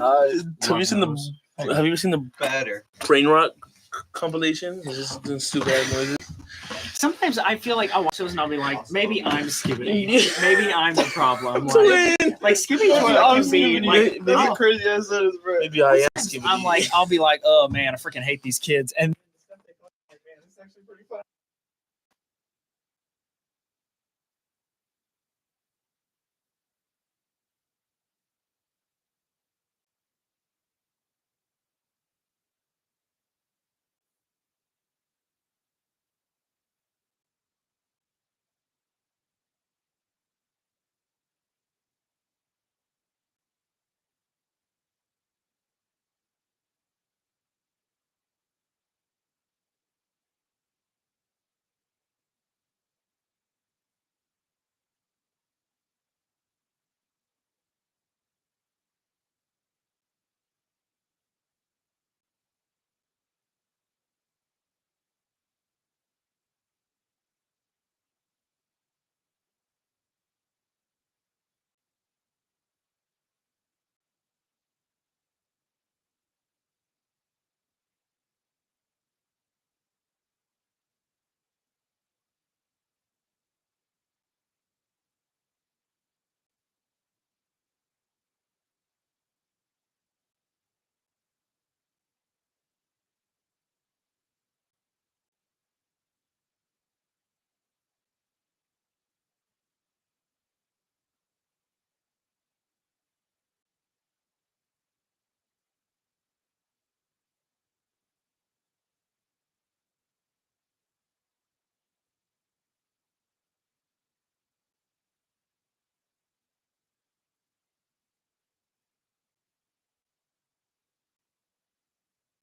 Have you seen the better Brain Rock compilation? It's just doing stupid ass noises. Sometimes I feel like I'll watch those and I'll be like, maybe I'm Scooby. Maybe I'm the problem. Like Scooby can be like, that's crazy as that is, bro. Maybe I am Scooby. I'm like, I'll be like, oh man, I freaking hate these kids. And It's actually pretty fun.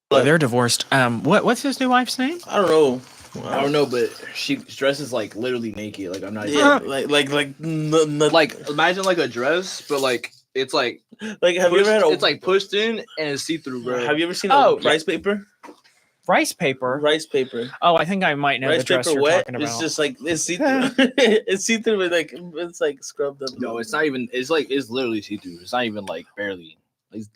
they're divorced. What's his new wife's name? I don't know. I don't know, but she dresses like literally naked. Like I'm not. Yeah, Even, like imagine like a dress, but like it's like have you ever had it's like pushed in and it's see through, bro. Have you ever seen rice paper? Rice paper. Rice paper. Oh, I think I might know Rice the dress paper you're wet. talking about. It's just like it's see through. It's see through with like it's like scrubbed up. No, it's not even. It's like it's literally see through. It's not even like barely. It's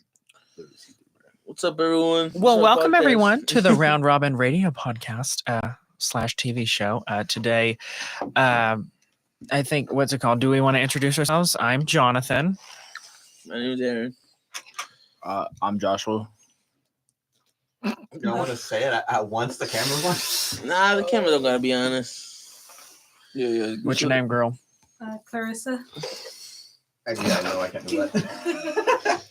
literally see through, bro. What's up, everyone? Well, What's up, welcome podcast? everyone to the Round Robin Radio Podcast / TV show. Today, I think what's it called? Do we want to introduce ourselves? I'm Jonathan. My name is Aaron. I'm Joshua. You don't want to say it at once. The camera's on. Nah, the camera don't gotta be honest. Yeah. What's your name, girl? Clarissa. Yeah, no, I can't do that.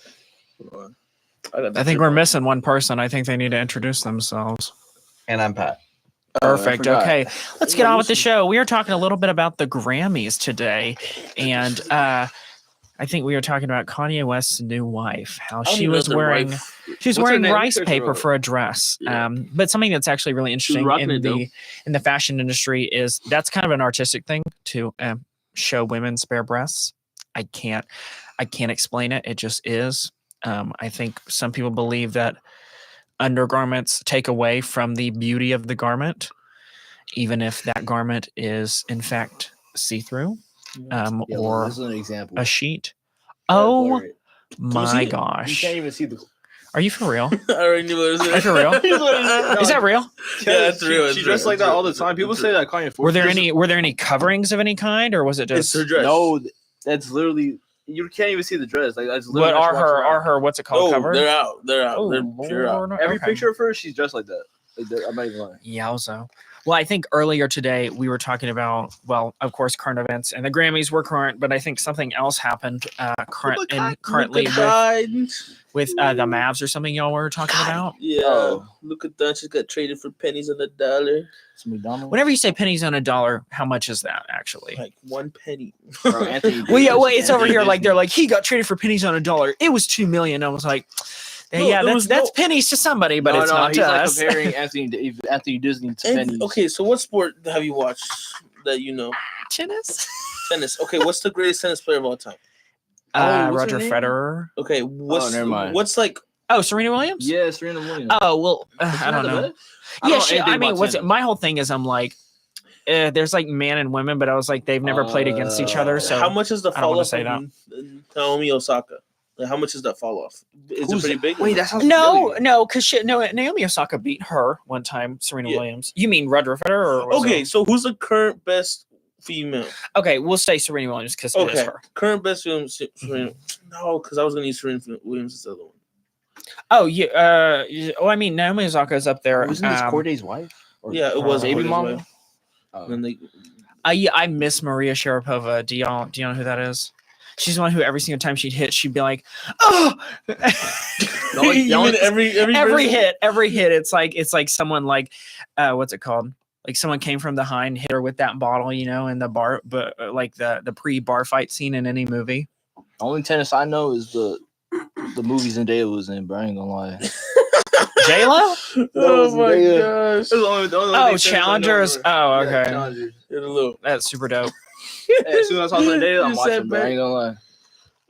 I think we're missing one person. I think they need to introduce themselves. And I'm Pat. Perfect. Okay, let's get on with the show. We are talking a little bit about the Grammys today, and I think we were talking about Kanye West's new wife, how she was wearing rice paper for a dress. Yeah. But something that's actually really interesting in the fashion industry is that's kind of an artistic thing to show women's bare breasts. I can't explain it. It just is. I think some people believe that undergarments take away from the beauty of the garment, even if that garment is in fact see-through. Or this is an example. a sheet. Oh my You gosh. can't even see the. Are you for real? I already knew what it was. Are you for real? Is that real? Yeah, it's real. She dressed like that all the time. People say that Kanye. Were there any coverings of any kind, or was it It's just her dress. No, that's literally. You can't even see the dress. Like that's literally. what are her what's it called, No, cover? they're out. They're out. Oh, They're pure out. Lord. Every Okay. picture of her, she's dressed like that. Like, I'm not even lying. Yowza. Well, I think earlier today we were talking about, well, of course, current events, and the Grammys were current, but I think something else happened currently with the Mavs or something y'all were talking about. Yeah. Oh. Luca Doncic got traded for pennies on a dollar. It's McDonald's. Whenever you say pennies on a dollar, how much is that actually? Like 1 penny. Bro, Anthony Well, yeah, Davis- it's over Anthony here. Like Disney. they're like he got traded for pennies on a dollar. It was $2 million. I was like, No, yeah, there that's was pennies to somebody, but it's not he's to like us. comparing Anthony Disney to pennies. Okay, so what sport have you watched that you know? Tennis. Tennis. Okay, what's the greatest tennis player of all time? what's Roger her name? Federer. Okay, what's never mind. what's like? Oh, Serena Williams. Yeah, Serena Williams. Oh well, Is she I not don't the know. best? I don't know Yeah, anything I mean, about what's tennis. my whole thing is I'm like, there's like man and women, but I was like they've never played against each other. So how much is the I don't wanna follow say from Naomi Osaka? Like, how much is that fall off? Is it pretty big? Wait, that sounds No, because Naomi Osaka beat her one time. Serena Yeah. Williams. You mean Roger Federer? Or was Okay, it- so who's the current best female? Okay, we'll say Serena Williams because it is Okay, her. current best female. Serena. No, because I was gonna use Serena Williams as the other one. Oh yeah. Well, I mean Naomi Osaka is up there. Wasn't this Corday's wife? Or Yeah, it was baby Corday's mama. wife. Oh. And then they, I miss Maria Sharapova. Do y'all know who that is? She's the one who every single time she'd hit, she'd be like, "Oh!" you mean every every hit. It's like someone like, what's it called? Like someone came from behind, hit her with that bottle, in the bar, but like the pre-bar fight scene in any movie. The only tennis I know is the movies Zendaya was in, bro. I ain't gonna lie. J-Lo? Oh my gosh! Challengers. Oh, okay. Challengers. Hit a little. That's super dope. As soon as I saw Zendaya, I'm You watching, said bro. I back- ain't gonna lie.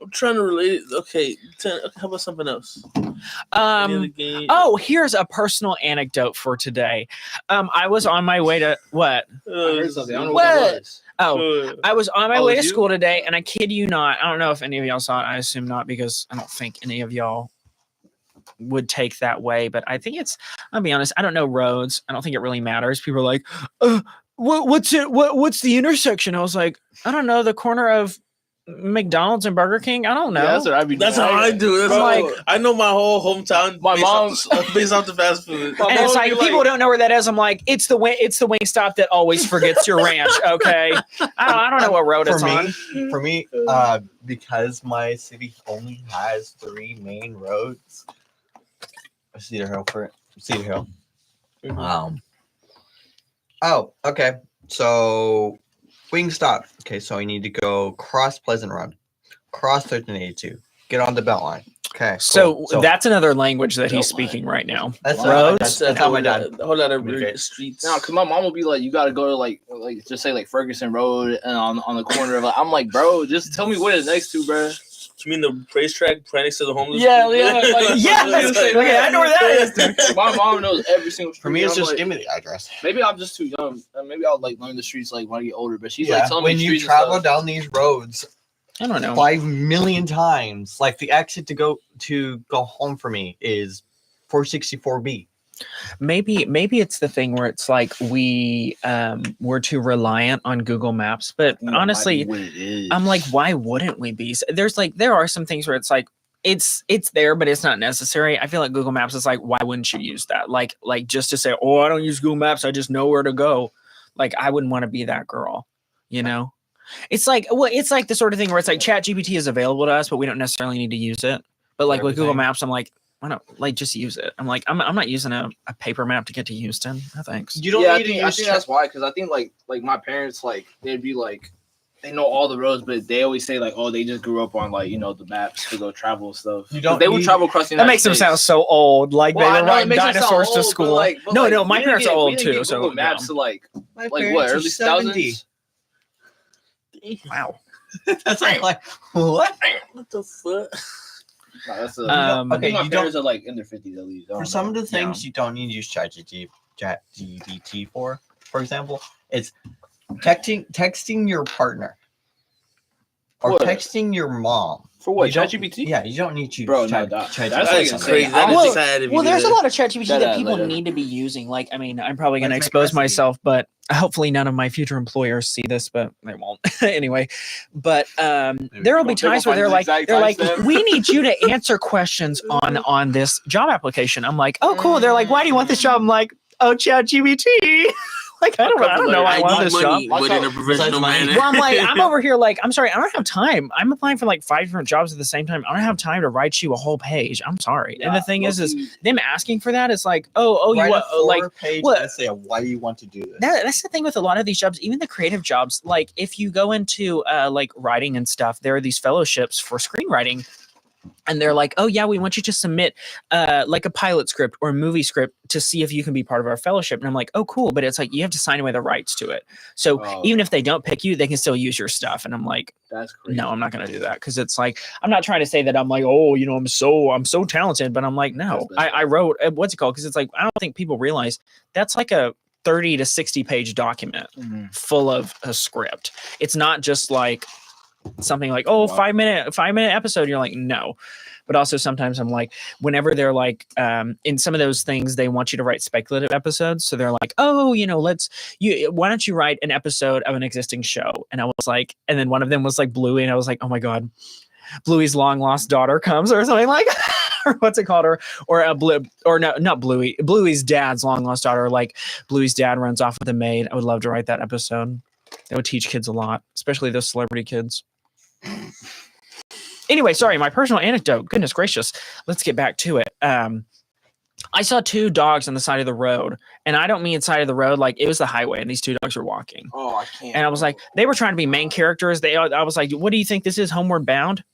I'm trying to relate it. Okay, how about something else? Any other game? Oh, here's a personal anecdote for today. I was on my way to what? I heard something. I don't know What? what that was. Oh, I was on my Oh, way to was you? school today, and I kid you not, I don't know if any of y'all saw it. I assume not, because I don't think any of y'all would take that way. But I think I'll be honest, I don't know roads. I don't think it really matters. People are like, what's it? What's the intersection? I was like, I don't know, the corner of McDonald's and Burger King. I don't know. Yeah, that's what I be. That's doing. how I do. That's I'm how like- I know my whole hometown. My based mom's- based off the fast food. My And mom it's would like be people don't know where that is. I'm like, it's the wing stop that always forgets your ranch. Okay, I don't know what road it's on. For me, because my city only has 3 main roads. Cedar Hill. Mhm. Oh, okay. So Wingstop. Okay, so you need to go cross Pleasant Run, cross 1382, get on the Beltline. Okay. So, cool. that's another language that he's Beltline. speaking right now. that's roads. That's how my dad. Hold on, Okay. streets. No, cause my mom would be like, you gotta go to like just say like Ferguson Road and on the corner of. I'm like, bro, just tell me what it's next to, bro. You mean the racetrack right next to the homeless? Yeah, people? yeah, like, Yes, okay, I know where that is. My mom knows every single street. For me, it's I'm just like, give me the address. maybe I'm just too young. Maybe I'll like learn the streets like when I get older. But she's Yeah, like telling when me you streets and travel stuff. down these roads I don't know. 5 million times, like the exit to go home for me is 464B. Maybe it's the thing where it's like we're too reliant on Google Maps, but That might honestly, be what it is. I'm like, why wouldn't we be? There are some things where it's like it's there, but it's not necessary. I feel like Google Maps is like, why wouldn't you use that? Like just to say, oh, I don't use Google Maps, I just know where to go. Like I wouldn't want to be that girl, It's like the sort of thing where it's like ChatGPT is available to us, but we don't necessarily need to use it. But like with Google Everything. Maps, I'm like, why not like just use it? I'm like, I'm not using a paper map to get to Houston. No thanks. You don't yeah, need I to think use that's why. Because I think like my parents like they'd be like they know all the roads, but they always say like, oh, they just grew up on like the maps to go travel and stuff. You don't They would need- travel across the That United makes them States. sound so old. Like Well, I they were know it riding makes them sound dinosaurs to old, but, school. like, but, No, like, no, my we didn't parents get- are we old didn't too. get So Google Maps to like My what parents are early 70. 2000s. wow. That's like what? What the fuck? No, that's a, Um, I think my you parents are like in their 50s at least. I For don't some know. of the things you don't need to use ChatGPT for example, it's texting your partner or What? texting your mom. For what? You don't- ChatGPT? Yeah, you don't need to use Bro, no, Chat- that- ChatGPT. that's That like is insane. crazy. I That don't is think- sad. If Well, you there's do a that. lot of ChatGPT That that people later. need to be using. Like, I mean, I'm probably going to Let's make expose recipe. myself, but hopefully none of my future employers see this, but they won't anyway. But there will be They won't times where find they're the like, exact timestamp. we need you to answer questions on this job application. I'm like, oh, cool. They're like, why do you want this job? I'm like, oh, ChatGPT. Like, I don't know. I want this job. money, but in a professional money. manner. Well, I'm like, I'm over here like, I'm sorry, I don't have time. I'm applying for like 5 different jobs at the same time. I don't have time to write you a whole page. I'm sorry. And the thing is them asking for that is like, oh, you Write want a like 4-page what? essay of why you want to do this. that's the thing with a lot of these jobs, even the creative jobs. Like if you go into like writing and stuff, there are these fellowships for screenwriting. And they're like, oh yeah, we want you to submit like a pilot script or a movie script to see if you can be part of our fellowship. And I'm like, oh cool, but it's like you have to sign away the rights to it. So Oh. even if they don't pick you, they can still use your stuff. And I'm like, That's crazy. no, I'm not going to do that because it's like I'm not trying to say that I'm like, oh, I'm so talented, but I'm like, no, That's I wrote what's it called? Because it's like I don't think people realize that's like a 30 to 60 page document Mhm. full of a script. It's not just like something like, oh, 5 minute episode. You're like, no. But also sometimes I'm like, whenever they're like, in some of those things, they want you to write speculative episodes. So they're like, oh, why don't you write an episode of an existing show? And I was like, and then one of them was like Bluey. And I was like, oh my God, Bluey's long lost daughter comes or something like, or what's it called? Not Bluey, Bluey's dad's long lost daughter. Like Bluey's dad runs off with a maid. I would love to write that episode. That would teach kids a lot, especially those celebrity kids. Anyway, sorry, my personal anecdote. Goodness gracious. Let's get back to it. I saw 2 dogs on the side of the road, and I don't mean side of the road, like it was the highway, and these 2 dogs were walking. Oh, I can't. And I was like, they were trying to be main characters. I was like, what do you think this is, Homeward Bound?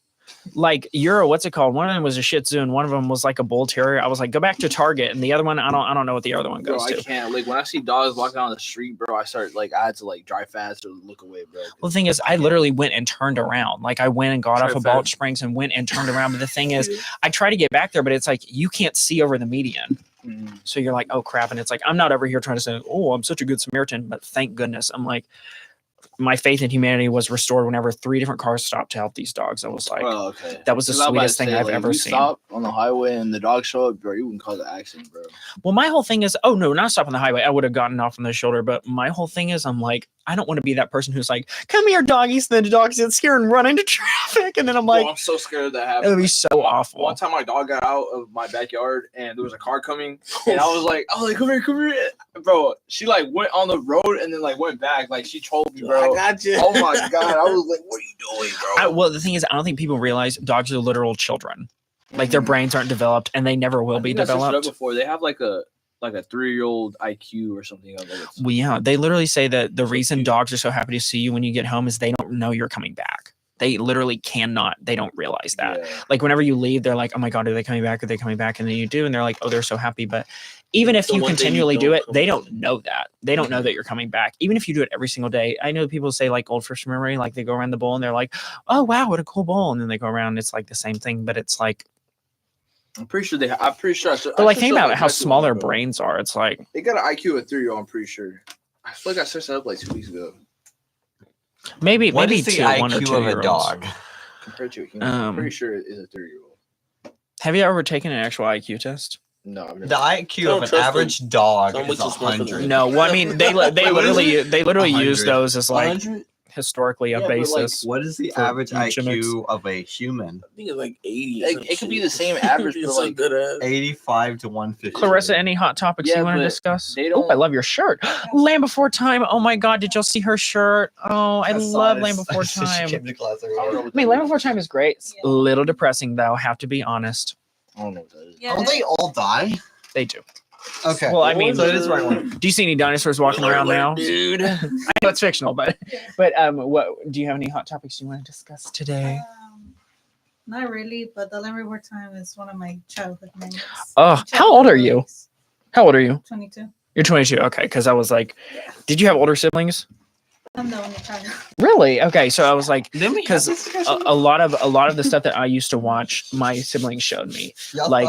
Like what's it called? One of them was a Shih Tzu, and one of them was like a Bull Terrier. I was like, go back to Target, and the other one, I don't know what the other one goes to. I can't. Like when I see dogs walking on the street, bro, I had to like drive fast or look away, bro. Well, the thing is, I literally went and turned around. Like I went and got off of Balch Springs and went and turned around. But the thing is, I try to get back there, but it's like you can't see over the median. So you're like, oh crap. And it's like, I'm not over here trying to say, oh, I'm such a good Samaritan, but thank goodness. I'm like, my faith in humanity was restored whenever 3 different cars stopped to help these dogs. I was like, that was the sweetest thing I've ever seen. Stop on the highway and the dogs show up, bro, you wouldn't cause an accident, bro. Well, my whole thing is, oh no, not stop on the highway. I would have gotten off on the shoulder, but my whole thing is, I'm like, I don't want to be that person who's like, come here, doggies. And then the dogs get scared and run into traffic. And then I'm like, I'm so scared of that happening. It would be so awful. One time my dog got out of my backyard and there was a car coming and I was like, come here. Bro, she like went on the road and then like went back. Like she trolled me, bro. I got you. Oh my God. I was like, what are you doing, bro? Well, the thing is, I don't think people realize dogs are literal children. Like their brains aren't developed and they never will be developed. Before they have like a 3-year-old IQ or something. Well, yeah, they literally say that the reason dogs are so happy to see you when you get home is they don't know you're coming back. They literally cannot. They don't realize that. Yeah. Like whenever you leave, they're like, oh my God, are they coming back? Are they coming back? And then you do. And they're like, oh, they're so happy. But even if you continually do it, they don't know that. They don't know that you're coming back. Even if you do it every single day. I know people say like old fish memory, like they go around the bowl and they're like, oh, wow, what a cool bowl. And then they go around and it's like the same thing. But it's like, I'm pretty sure. But like, think about how small their brains are. It's like they got an IQ of 3-year-old. I'm pretty sure. I feel like I searched that up like 2 weeks ago. Maybe what is the IQ 1 or 2 of a dog compared to a human? I'm pretty sure it is a 3-year-old. Have you ever taken an actual IQ test? No, I've never. The IQ of an average dog is 100. No, well, I mean they literally use those as like 100? Historically a basis. Like, what is the average IQ of a human? I think it's like 80. It could be the same average, but like 85 to 150. Clarissa, any hot topics you want to discuss? Oh, I love your shirt. Land Before Time. Oh my God, did y'all see her shirt? Oh, I love Land Before Time. I mean, Land Before Time is great. It's a little depressing though, have to be honest. I don't know what that is. Don't they all die? They do. Okay. Well, I mean, so it is the right one. Do you see any dinosaurs walking around now, dude? I know it's fictional, but what do you have any hot topics you want to discuss today? Not really, but the Land Before Time is one of my childhood memories. Oh, how old are you? How old are you? 22. You're 22. Okay, because I was like, did you have older siblings? I'm the only child. Really? Okay, so I was like, because a lot of the stuff that I used to watch, my siblings showed me. Like,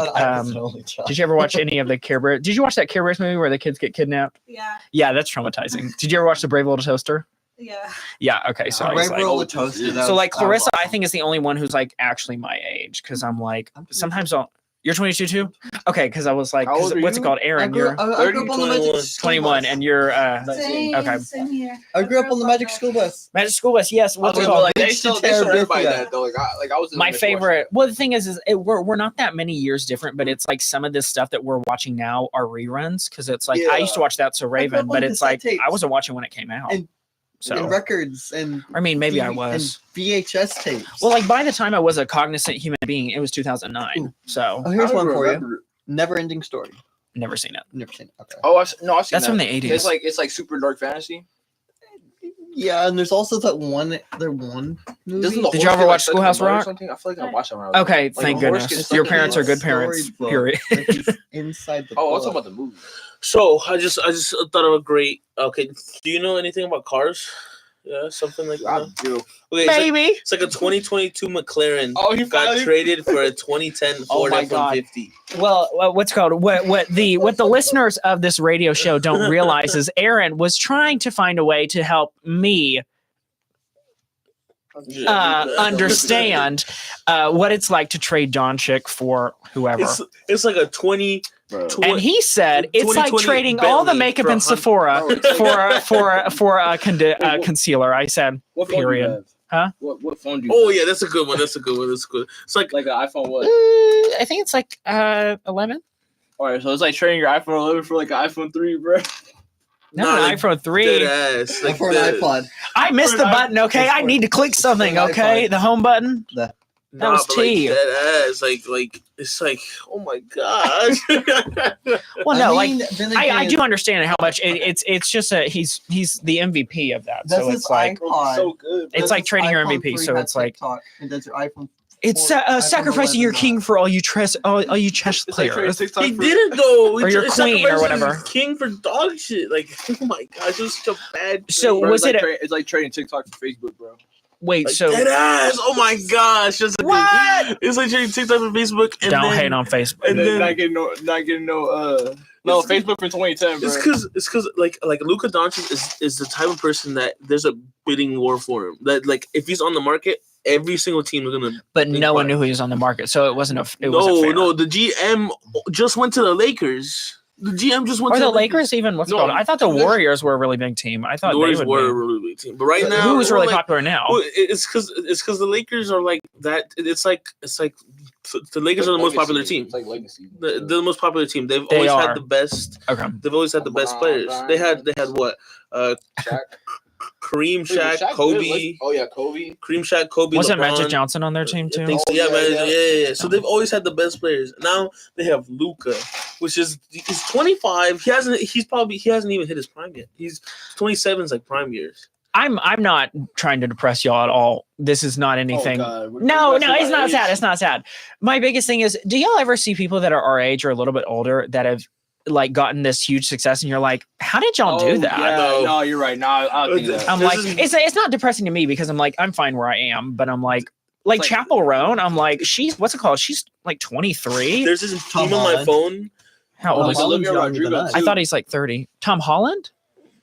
did you ever watch any of the Care Bears? Did you watch that Care Bears movie where the kids get kidnapped? Yeah. Yeah, that's traumatizing. Did you ever watch The Brave Little Toaster? Yeah. Yeah. Okay. So I was like, so like Clarissa, I think is the only one who's like actually my age, because I'm like sometimes You're 22 too? Okay, because I was like, what's it called? Aaron, you're 21, and you're okay. Same here. I grew up on the Magic School Bus. Magic School Bus, yes. What's it called? Like, they still everybody that though. Like I was my favorite. Well, the thing is we're not that many years different, but it's like some of this stuff that we're watching now are reruns, because it's like I used to watch That So Raven, but it's like I wasn't watching when it came out. And records and I mean maybe I was and VHS tapes. Well, like by the time I was a cognizant human being, it was 2009. Ooh. So here's one for you. Never Ending Story. Never seen it. Never seen it. Okay. Oh, I've seen That's that. from the 80s. It's like super dark fantasy. Yeah, and there's also that one movie. Did you ever watch Schoolhouse Rock? I feel like I watched it. Okay, thank goodness. Your parents are good parents. Period. Inside the I was talking about the movie. So I just thought of a great. Okay, do you know anything about cars? Yeah, something like that. I do. Okay, maybe it's like a 2022 McLaren. Oh, he got traded for a 2010 Ford F-150. Well, what's called what the listeners of this radio show don't realize is Aaron was trying to find a way to help me understand what it's like to trade Doncic for whoever. It's like a 20. And he said it's like trading all the makeup in Sephora for a concealer. I said, What phone period. do you have? Huh? What phone do you Oh have? yeah, that's a good one. That's good. It's like Like an iPhone what? I think it's like 11. All right, so it's like trading your iPhone 11 for like an iPhone 3, bro. No, Nah, an like iPhone 3. dead ass. Like for an iPod. I missed the button. Okay, I need to click something. for an Okay, iPhone. the home button. That was but T. Like dead ass. Like it's like, oh my gosh. Well, no, I mean, like then I again, do understand how much it's just he's the MVP of that. That's So his it's like iPod. So good. it's That's like his trading your iPhone MVP. 3 So had it's like TikTok, and that's your iPhone. it's iPhone sacrificing your 11 king for all you chess It's like trading players. TikTok He for- didn't though. Or your It's queen or sacrificing whatever. his king for dog shit. Like, oh my gosh, it was such a bad. So trade. Bro, was it's like it? it's like trading TikTok for Facebook, bro. Wait, Like, so dead ass. Oh my gosh. Just like What? It's like trading TikTok for Facebook. And don't then, hate on Facebook. And And then then not getting no Facebook for 2010, bro. it's because like Luca Doncic is the type of person that there's a bidding war for him. That like if he's on the market, every single team is gonna. But no one fine. knew he was on the market, so it wasn't wasn't fair. No. The GM just went to the Lakers. The GM just went Or to the Lakers even? What's it No, called? I thought the there's- Warriors were a really big team. I thought The Warriors they would were a be. really big team, but right now Who's really like, popular now? well, it's because the Lakers are like that. It's like the Lakers are the most popular team. It's like legacy. They're the most popular team. They've They always are. had the best. Okay. They've always had the best players. They had what? Shaq. Kareem, Wait, Shaq, was Kobe. good? Oh yeah, Kobe. Kareem, Shaq, Kobe. Wasn't LeBron. Magic Johnson on their team I too? think so. Oh, Yeah, yeah, Magic, yeah. yeah. So they've always had the best players. Now they have Luca, which he's 25. He hasn't even hit his prime yet. He's 27 is like prime years. I'm not trying to depress y'all at all. This is not anything. Oh, God. No, We're it's not age. sad. It's not sad. My biggest thing is, do y'all ever see people that are our age or a little bit older that have like gotten this huge success, and you're like, how did y'all do that? Yeah, No. no, you're right. No, I don't think that. I'm This like, is- it's not depressing to me because I'm like, I'm fine where I am, but I'm like like- Chapel Roan. I'm like, she's what's it called? She's like 23. There's this Tom meme on my Holland. phone. How old Tom is he? Holland's Olivia younger than Rodrigo, us. I thought he's like 30. Tom Holland?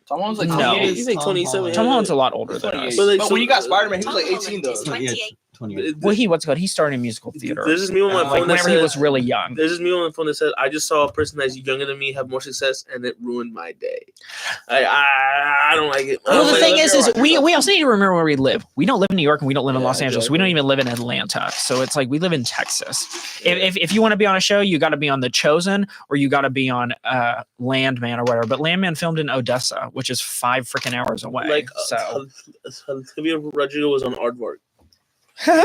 Tom Holland's like No. 28. He's like Tom 27. Holland. Tom Holland's a lot older than 28. us. But, like, But so- when you got Spider-Man, he was like 18 though. 28. Well, what's it called? He started in musical theater. There's this meme on my Like phone that whenever he says, was really young. There's this meme on the phone that said, "I just saw a person that's younger than me have more success, and it ruined my day." I don't like it. I Well, don't the like thing it. is we also need to remember where we live. We don't live in New York and we don't live in Yeah, Los Angeles. We don't even live in Atlanta. So it's like we live in Texas. If you want to be on a show, you got to be on The Chosen or you got to be on Landman or whatever. But Landman filmed in Odessa, which is 5 freaking hours away. like so Olivia Rodrigo was on Aardvark.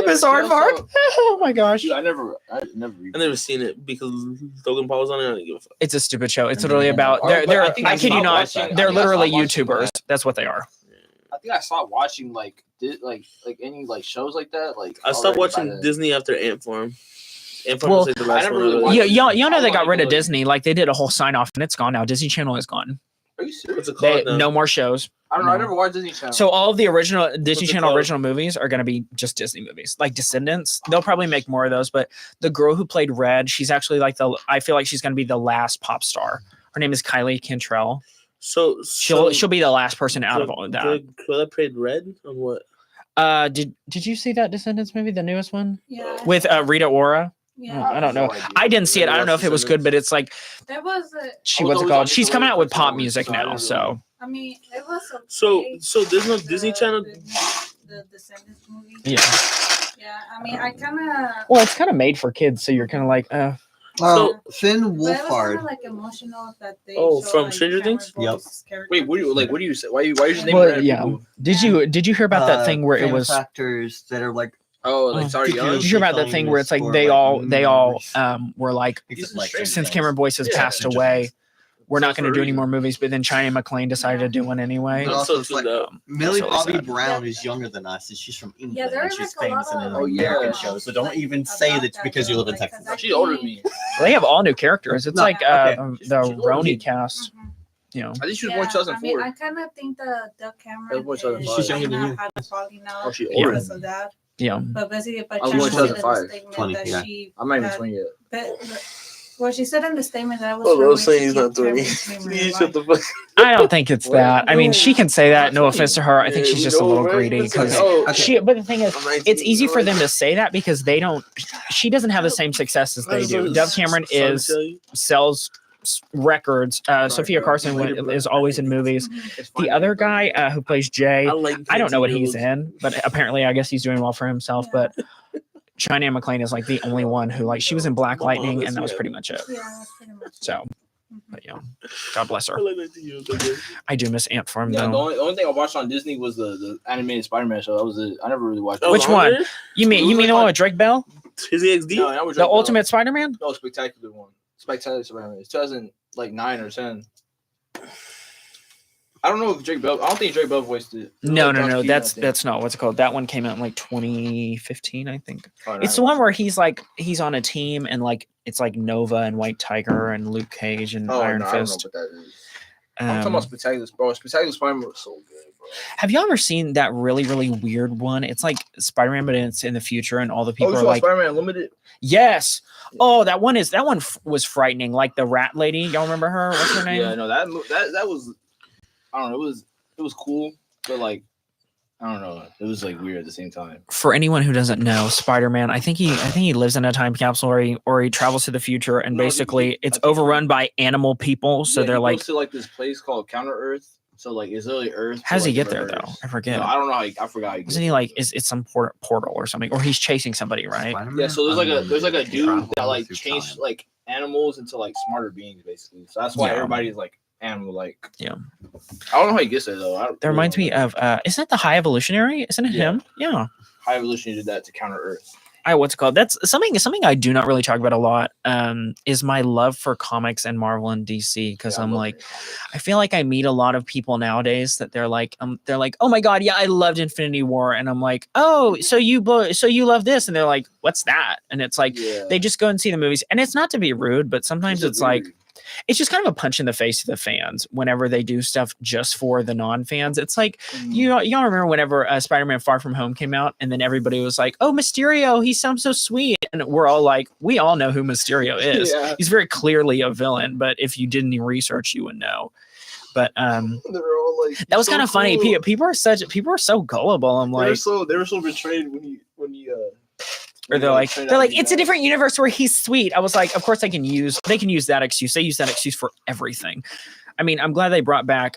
bizarre she Mark. also- Oh my gosh. Dude, I never. I never seen it because Logan Paul was on it. I didn't give a fuck. It's a stupid show. It's literally about But they're I think I I kid you stopped not, watching- I they're think I literally stopped watching YouTubers. That's what they are. I think I stopped watching like any like shows like that. Like I stopped already watching by then. Disney after Ant Farm. Ant Farm Well, was like the last I never one. really I watched really- Yeah, y'all know they got I rid of like- Disney. Like they did a whole sign off and it's gone now. Disney Channel is gone. Are you serious? What's it They, called now? no more shows. I don't know. I No. never watched Disney Channel. So all of the original Disney it Channel called? original movies are going to be just Disney movies, like Descendants. They'll probably make more of those. But the girl who played Red, she's actually like I feel like she's going to be the last pop star. Her name is Kylie Cantrell. So She'll be the last person out of all of that. The girl that played Red on what? Did you see that Descendants movie, the newest one Yeah. with Rita Ora? Yeah. I don't know. No idea. I didn't see it. I don't know if it was good, but it's like There was a. she Oh, what's it those called? are She's the coming out with ones, pop so music I now. don't So I mean, it was okay. So there's no Disney The- Channel. The Descendants movie. yeah. Yeah, I mean, I kind of. Well, it's kind of made for kids, so you're kind of like, So- Finn But it was kind Wolfhard. of like emotional that they. Oh, showed, from like, Stranger Cameron Things? Boyce's character. Wait, what do you say? Why you just naming well, random yeah. people? Did you hear about that thing where it famous was? actors that are like Oh, like Oh. sorry, Did young. Did you hear about that thing where it's like they all were like, except He's like Stranger since Things. Cameron Boyce has Yeah, passed Stranger away, Things. we're So not going for to do a any reason. more movies. But then China McClain decided to do one anyway. But That's also so it's like tuned up. Millie really Bobby sad. Brown is younger than us, and she's from England, there and is, she's like, a lot famous in of, an yeah. American show. So don't even say about that's that because you girl, live in like, Texas. 'cause I She's older than think- me. They have all new characters. It's No, like okay. the She's older than me. Roni cast. Mhm. You know, I think she was Yeah, born I mean, 2004. I kind of think that Doug That Cameron was 2005. She's younger than you. had a falling out Oh, she's older because than of that. yeah. But basically, by I was China born made a 2005. statement 20, that yeah. she I'm not even had- 20 yet. But Well, she said in the statement that was. Oh, her I way was saying to he's keep not doing every it. stream in her You life. shut the fuck. I don't think it's that. I mean, No, she can say that. No that's offense to her. I think Yeah, she's we just a know, little right? greedy It's like, because oh, okay. but the thing is, I'm 19, it's easy for like, them to say that because they don't. She doesn't have the same success as they do. Dove Cameron sells records. Sophia Carson is always in movies. The other guy who plays Jay, I don't know what he's in, but apparently I guess he's doing well for himself. But Cheyenne McClain is like the only one who like she was in Black Lightning and that was pretty much it. Yeah, that's pretty much. So, but yeah, God bless her. I like 19 years old. I do miss Ant Farm Yeah, though. the only thing I watched on Disney was the animated Spider-Man show. That was it. I never really watched. Oh, Which one? You mean the one with Drake Bell? His EXD? No, that was The Ultimate Spider-Man? No, spectacular one. Spectacular Spider-Man. It's 2009 or 10. I don't know if Drake Bell. I don't think Drake Bell voiced it. No. That's not what's it called. That one came out in like 2015, I think. It's the one where he's on a team and like it's like Nova and White Tiger and Luke Cage and Iron Fist. I don't know what that is. I'm talking about Spectacular, bro. Spectacular Spider-Man was so good, bro. Have you ever seen that really, really weird one? It's like Spider-Man, but it's in the future, and all the people are like, Spider-Man Unlimited. yes. Oh, that one was frightening. Like the rat lady. Y'all remember her? What's her name? Yeah, no, that was. I don't know. It was cool, but like, I don't know. It was like weird at the same time. For anyone who doesn't know, Spider-Man, I think he lives in a time capsule or he travels to the future, and basically it's overrun by animal people. So they're like, goes to like this place called Counter Earth. So like it's literally Earth. How does he get there reverse. though? I forget. No, I don't know. I forgot. Isn't he like it's some portal or something, or he's chasing somebody, right? Yeah. So there's like a dude that like changed like animals into like smarter beings basically. So that's why Yeah. everybody's like animal like. Yeah. I don't know how he gets there though. That reminds me of isn't it the High Evolutionary? Isn't it him? Yeah. High Evolution did that to Counter Earth. What's it called? That's something I do not really talk about a lot. Is my love for comics and Marvel and DC because I'm like, I feel like I meet a lot of people nowadays that they're like, oh my god, yeah, I loved Infinity War, and I'm like, oh, so you love this, and they're like, what's that? And it's like they just go and see the movies, and it's not to be rude, but sometimes it's like. It's just kind of a punch in the face to the fans whenever they do stuff just for the non-fans. It's like, y'all remember whenever Spider-Man Far From Home came out and then everybody was like, oh, Mysterio, he sounds so sweet. And we're all like, we all know who Mysterio is. Yeah. He's very clearly a villain, but if you did any research, you would know. But that was kind of funny. People are so gullible. I'm like, they were so betrayed when he or they're like, it's a different universe where he's sweet. I was like, of course they can use that excuse. They use that excuse for everything. I mean, I'm glad they brought back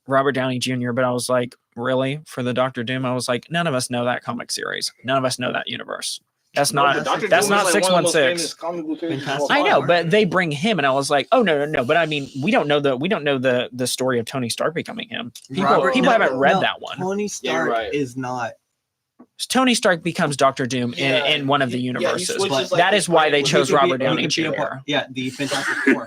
Robert Downey Jr., but I was like, really? For the Dr. Doom? I was like, none of us know that comic series. None of us know that universe. That's not 616. I know, but they bring him, and I was like, oh no. But I mean, we don't know the story of Tony Stark becoming him. People haven't read that one. Tony Stark is not. Tony Stark becomes Dr. Doom in one of the universes. That is why they chose Robert Downey Jr. Yeah, the Fantastic Four.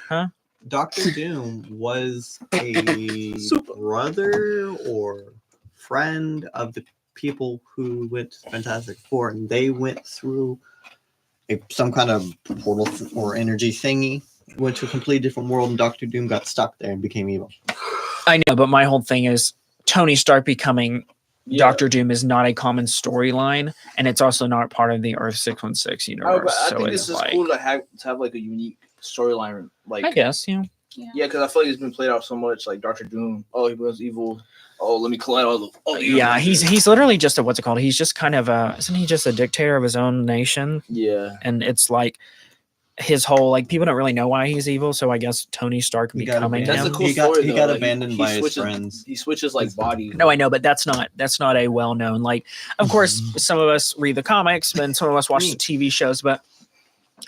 Huh? Dr. Doom was a brother or friend of the people who went to Fantastic Four, and they went through some kind of portal or energy thingy, went to a completely different world, and Dr. Doom got stuck there and became evil. I know, but my whole thing is Tony Stark becoming Dr. Doom is not a common storyline, and it's also not part of the Earth 616 universe. I think this is cool to have like a unique storyline. Like, I guess, Yeah, because I feel like it's been played out so much. Like Dr. Doom, oh, he was evil. Oh, let me collide all the. Oh, yeah, he's literally just what's it called? He's just kind of isn't he just a dictator of his own nation? Yeah, and it's like. His whole people don't really know why he's evil, so I guess Tony Stark becoming that's him. a cool story. He got abandoned by his friends. He switches bodies. No, I know, but that's not a well known. Of course, some of us read the comics, and some of us watch the TV shows. But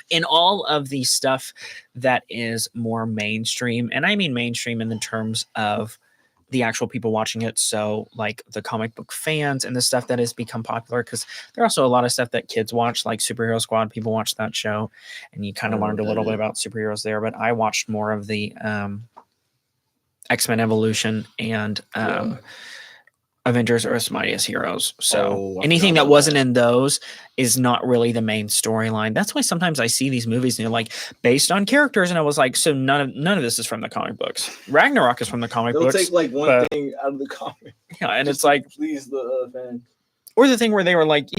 in all of the stuff that is more mainstream, and I mean mainstream in the terms of the actual people watching it, so like the comic book fans and the stuff that has become popular, because there are also a lot of stuff that kids watch, like Superhero Squad. People watch that show, and you kind of learned a little bit about superheroes there. But I watched more of the X-Men Evolution and Avengers Earth's Mightiest Heroes. So anything that wasn't in those is not really the main storyline. That's why sometimes I see these movies and they're like based on characters, and I was like, so none of this is from the comic books. Ragnarok is from the comic books. They'll take like one thing out of the comic. Yeah, and it's like please the fans. Or the thing where they were like,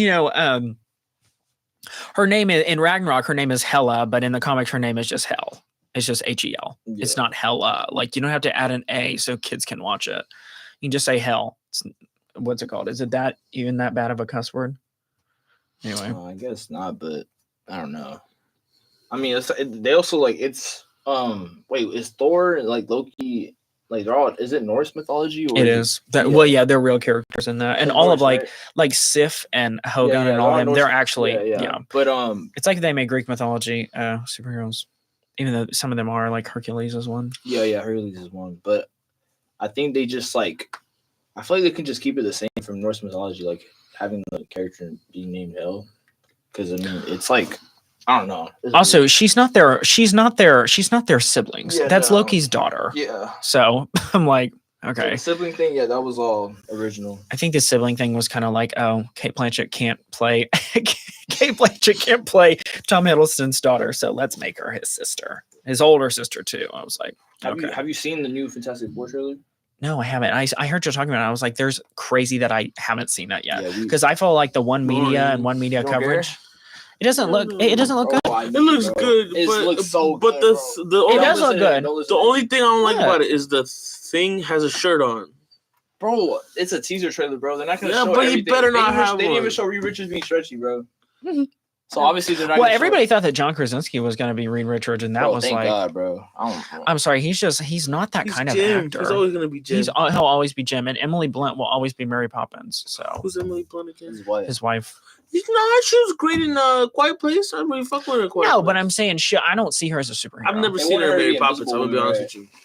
Her name is in Ragnarok. Her name is Hela, but in the comics, her name is just Hel. It's just Hel. Yeah. It's not Hela. Like, you don't have to add an A so kids can watch it. You can just say Hel. What's it called? Is it that even that bad of a cuss word? Anyway, I guess not, but I don't know. I mean, they also like it's wait, is Thor like Loki? Like they're all, is it Norse mythology? Or it is that. Yeah. Well, yeah, they're real characters in that, and all Norse, of like right? like Sif and Hogun Yeah, and all them. Norse- They're actually yeah. But it's like they made Greek mythology superheroes, even though some of them are like Hercules is one. yeah, Hercules is one. But I think they just like, I feel like they can just keep it the same from Norse mythology, like having the character being named Hel. Because I mean, it's like, I don't know. Also, she's not their siblings. Yeah, That's no. Loki's daughter. Yeah. So I'm like, So okay. the sibling thing, yeah, that was all original. I think the sibling thing was kind of like, oh, Kate Blanchett can't play Tom Hiddleston's daughter, so let's make her his sister, his older sister too. I was like, okay. Have you seen the new Fantastic Four trailer? No, I haven't. I heard you talking about it. I was like, there's crazy that I haven't seen that yet. Yeah, Because I follow like the one media and one media You don't care? coverage. It doesn't look good. It looks good, It but looks so but good, the It only, does look good. the only thing I don't like Yeah. about it is the thing has a shirt on. Bro, it's a teaser trailer, bro. They're not gonna Yeah, show but he everything. better They not didn't even- have They didn't even one. show Reed Richards being stretchy, bro. Mhm. So obviously they're not. Well, gonna everybody show thought that John Krasinski was going to be Reed Richards, and that bro, was thank like, God, bro. I don't know. I'm sorry, he's not that He's kind Jim. of actor. He's always gonna be Jim. He'll always be Jim, and Emily Blunt will always be Mary Poppins. So Who's Emily Blunt again? His wife. his wife. She's not. She was great in Quiet Place. I really fuck with her. in Quiet No, Place. but I'm saying I don't see her as a superhero. I've never They seen wanted her in her to Mary be Poppins. Invisible I'm gonna be Woman, honest right? with you.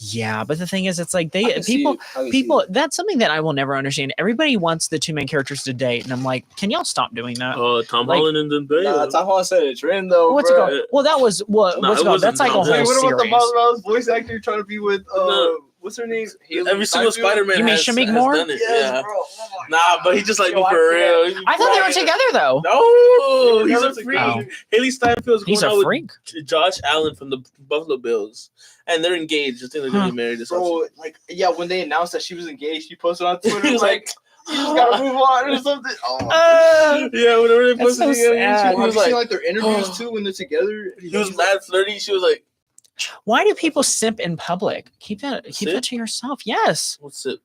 Yeah, but the thing is, it's like I can see it. I can see it. that's something that I will never understand. Everybody wants the two main characters to date, and I'm like, can y'all stop doing that? Tom Like- Holland and Zendaya. Nah, Tom Holland said a trend though. What's it bro. called? Well, that was what. Nah, what's it it called? wasn't That's like a whole Tom Hey, Holland. what about the series. Miles Morales voice actor trying to be with No. what's her name? Haley Every single Steinfeld? Spider-Man You mean has, Shamik has Moore? done it. Yes, Yeah. bro. Oh my Nah, God. but he just like Yo, me I for can't. real. I thought they were together though. No, he's a That's a freak. Oh. Haley Steinfeld's He's going a out freak. with Josh Allen from the Buffalo Bills, and they're engaged. I think they're gonna get married. This Bro, like, yeah, when they announced that she was engaged, she posted on Twitter, He was like, you just gotta move on or something. Oh, yeah, whenever they That's posted so it, sad. he have was you seen, like, like, their interviews, too, when they're together? he was mad flirty. She was like, Why do people simp in public? Keep that Simp? to yourself. Yes, "What's it?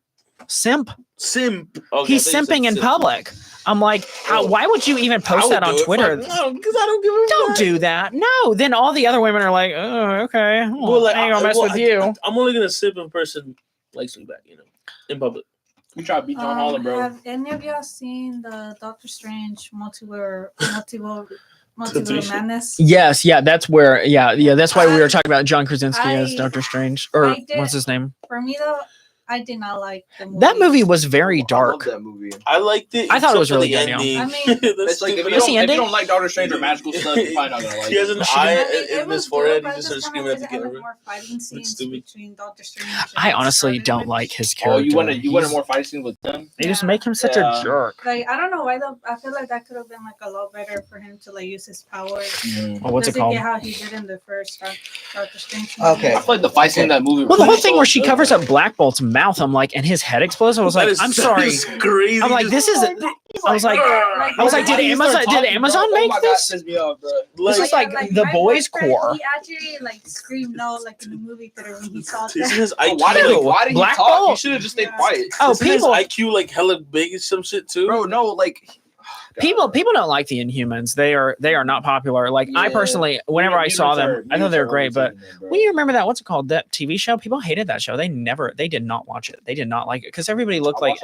simp. Simp." Okay, He's I thought you said simping in simp. public. I'm like, Oh. why would you even I post would that on do it. Twitter? Fuck no, because I don't give a Don't fuck. do that. No. Then all the other women are like, oh, okay. Well, Well, like, I ain't gonna mess with you. I'm only gonna sip in person, likes me back, in public. You try to beat John Holland, bro. Have any of y'all seen the Doctor Strange multiverse Temptation. madness? Yes, yeah, that's where, that's why we were talking about John Krasinski as I- Doctor Strange, or I did- what's his name? For me though, I did not like the movie. That movie was very I love dark. that movie. I liked it. I thought it except was for really the good, yeah. ending. I mean- That's It's like, if stupid. you, What's the don't, if you ending? don't like Doctor Strange or magical stuff, you're probably not gonna like He has it. an She eye did. It in was his forehead. good, He just but starts I screaming at the just kinda camera. wanted more fighting scenes stupid. between Doctor Strange. I and honestly Scarlet don't Witch. like his Oh, character. you wanted He's- more fight scenes with them? They just Yeah. make him such Yeah. a jerk. Like I don't know why though. I feel like that could have been like a lot better for him to like use his power. Well, what's it Just to called? get how he did in the first Doctor Strange. movie. Okay. I feel like the fight scene in that movie. Well, the was whole thing so where she good, covers man. up Black Bolt's mouth, I'm like, and his head explodes. I was like, I'm sorry. Crazy. I'm like, this is. I was like, I was like, Why did you start Amazon talking, Amazon bro? make Oh my this? God, pissed me off, bro. This is like the my boys' boyfriend, core. He actually like screamed no like in the movie theater when he saw Isn't that. his Bro, IQ why did Ew, why did he Black talk? Bolt? He should have just stayed Yeah. quiet. Oh, Isn't his people, IQ like hella big and some shit too? Bro, no, like people don't like the Inhumans. They are not popular. Like I Yeah. personally, whenever I saw them, I thought they were great. But when when you remember that, what's it called? That TV show? People hated that show. They did not watch it. They did not like it because everybody looked like.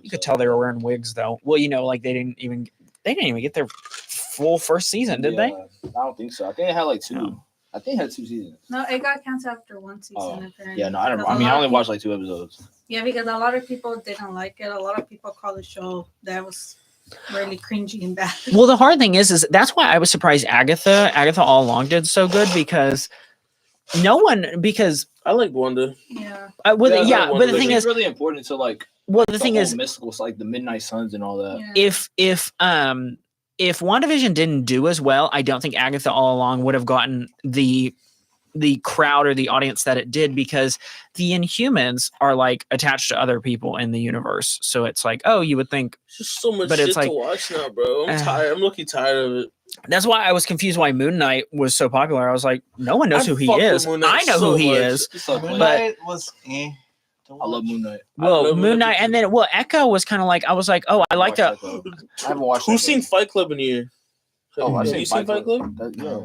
You could tell they were wearing wigs though. Well, like they didn't even get their full first season, did they? I don't think so. I think it had like two. No. I think it had 2 seasons. No, it got canceled after one season. Oh, Apparently. Yeah, no, I don't. Because I mean, a I lot only of watched like 2 episodes. Yeah, because a lot of people didn't like it. A lot of people call the show that was really cringy and bad. Well, the hard thing is that's why I was surprised Agatha all along did so good because I like Wanda. Yeah. but the But thing it's is, really important to like. well, the The thing whole is, mystical, like the Midnight Suns and all that. Yeah. if WandaVision didn't do as well, I don't think Agatha all along would have gotten the crowd or the audience that it did because the Inhumans are like attached to other people in the universe. So it's like, oh, you would think It's just so much But shit it's like, to watch now, bro. I'm tired. I'm looking tired of it. That's why I was confused why Moon Knight was so popular. I was like, no one knows who he fuck with is. Moon Knight I know so who he much. is. Moon Knight was. I I love Moon Knight. Well, Moon Knight, and then Echo was kind of like I was like, oh, I like that. I haven't watched. Who's seen Fight Club in here? Oh, I've Have seen you seen Fight Club? Yeah.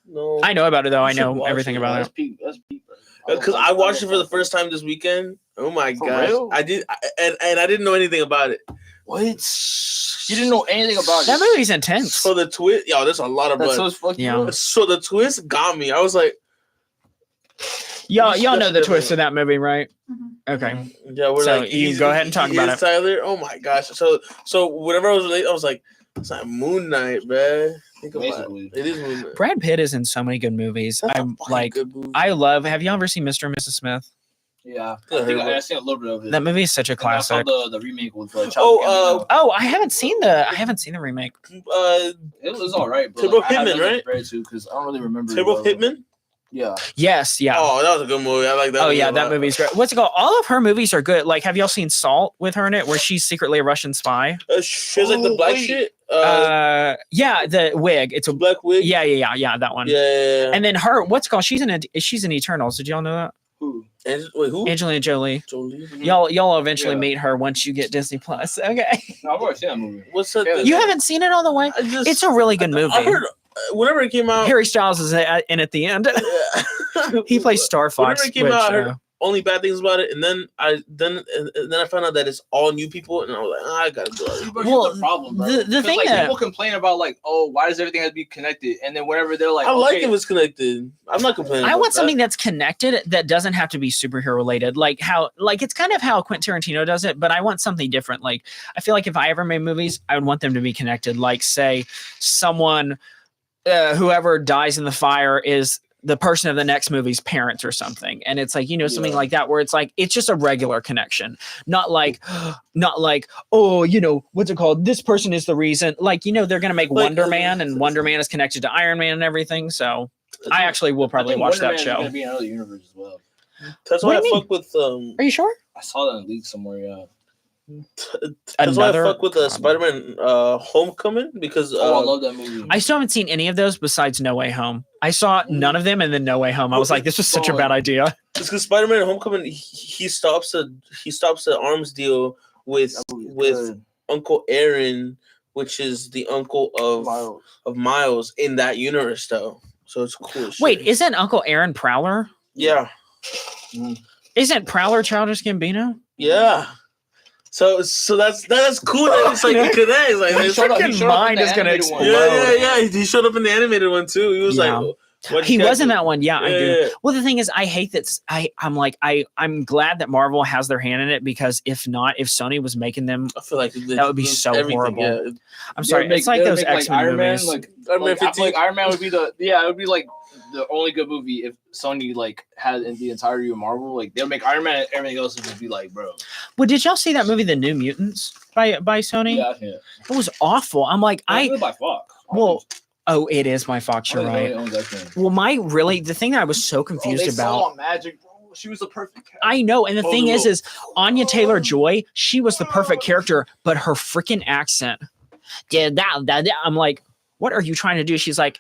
No. I know about it though. I You should know watch everything it. about That's it. peak. That's peak. Because I watched it for the first time this weekend. Oh my For gosh. real? I did, and I didn't know anything about it. What? You didn't know anything about That it. movie's intense. So the twist, yo, there's a lot of That's blood. so fucking Yeah. So the twist got me. I was like, Y'all know the twist of that movie, right? Mhm. Okay. yeah, we're So like, you he's- go ahead and talk he about is it. Tyler. Oh my gosh. So whenever I was late, I was like, it's not Moon Knight, man. Think about Basically. it. It is Moon Knight. Brad Pitt is in so many good movies. That's a I'm fucking like, good movie. I love. Have you ever seen Mr. and Mrs. Smith? Yeah. Yeah, I think I heard I seen a little bit of it. That movie is such a And I saw classic. the remake with Childish Oh, Gambino. Oh, I haven't seen the remake. It was all right, but Turbo I haven't Hitman, right? read to because I don't really remember. Turbo Hitman. Yeah. Yes, yeah. Oh, that was a good movie. I like that. Oh movie yeah, a that lot. movie's great. What's it called? All of her movies are good. Like, have y'all seen Salt with her in it, where she's secretly a Russian spy? She has like the Oh, black wait. shit. Yeah, the wig. It's a Black wig. yeah, that one. Yeah. And then her, what's it called? She's in Eternals. Did y'all know that? Who? Wait, who? Angelina Jolie. Jolie. Y'all eventually Yeah. meet her once you get Disney Plus. Okay. No, I've already seen that movie. What's that? Yeah, thing? You haven't seen it all the way? I just, It's a really good movie. I heard whenever it came out. Harry Styles is in at the end. He plays Star Fox. Whenever it came which, out, I heard only bad things about it, and then I found out that it's all new people, and I was like, I gotta go. But Well, here's the problem, bro. the 'Cause, thing like, that- people complain about like, oh, why does everything have to be connected? And then whenever they're like, I like okay, if it's connected. I'm not complaining. I about want that. something that's connected that doesn't have to be superhero related. Like it's kind of how Quentin Tarantino does it, but I want something different. Like, I feel like if I ever made movies, I would want them to be connected. Like, say someone, whoever dies in the fire is the person of the next movie's parents or something. And it's like, something Yeah. like that, where it's like, it's just a regular connection, not like, oh, what's it called? This person is the reason. Like, they're going to make Like, Wonder Man, and Wonder Man is connected to Iron Man and everything. So I actually will I probably think watch Wonder that Man is show. gonna be in another universe as well. That's What why I do you fuck with Are you sure? I saw that in a leak somewhere. Yeah. That's why I Another- fuck with Spider-Man Homecoming because Oh, I love that movie. I still haven't seen any of those besides No Way Home. I saw none of them and then No Way Home. I was like, this was such a bad idea. it's because Spider-Man Homecoming he stops the arms deal with That movie is with good. Uncle Aaron, which is the uncle Miles. of Miles in that universe though. So it's cool. as shit. Wait, isn't Uncle Aaron Prowler? yeah. Isn't Prowler Childish Gambino? Yeah. So that's cool that it's like it connects. Like He it's showed up- like, he Freaking showed up in mind the is gonna animated one. explode. yeah. He showed up in the animated one too. He was Yeah. like, what'd He you guys was in do? that one. Yeah, I do. Yeah. Well, the thing is, I hate that. I'm glad that Marvel has their hand in it, because if not, if Sony was making them, I feel like That would be so horrible. Yeah. I'm sorry, it's like those X-Men Iron Man, movies. Iron Man I feel 15. like Iron Man would be it would be like the only good movie if Sony like had in the entirety of Marvel. Like they'll make Iron Man and everything else would just be like, bro. Well, did y'all see that movie, The New Mutants, by Sony? Yeah. It was awful. I'm like, It's by Fox. oh, it is by Fox. You're right. Well, the thing that I was so confused about. Magic, bro. She was the perfect cat. I know, and the thing is Anya Taylor-Joy, she was the perfect character, but her freaking accent. Yeah, I'm like, what are you trying to do? She's like,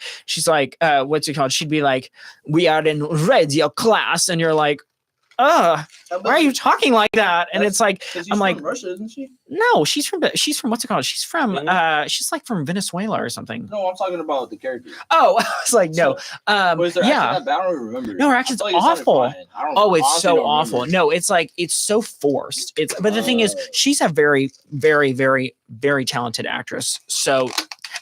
what's it called? She'd be like, we are in radio class, and you're like, why are you talking like that? And it's like, I'm like, Russia, isn't she? no, she's from what's it called? She's from she's like from Venezuela or something. No, I'm talking about the character. Oh, I was like, no. Was there Yeah. accent? I don't even remember. No, her accent's I feel like it sounded awful. fine. I don't- Oh, it's honestly so don't awful. remember. No, it's like it's so forced. But the thing is, she's a very, very, very, very talented actress. So,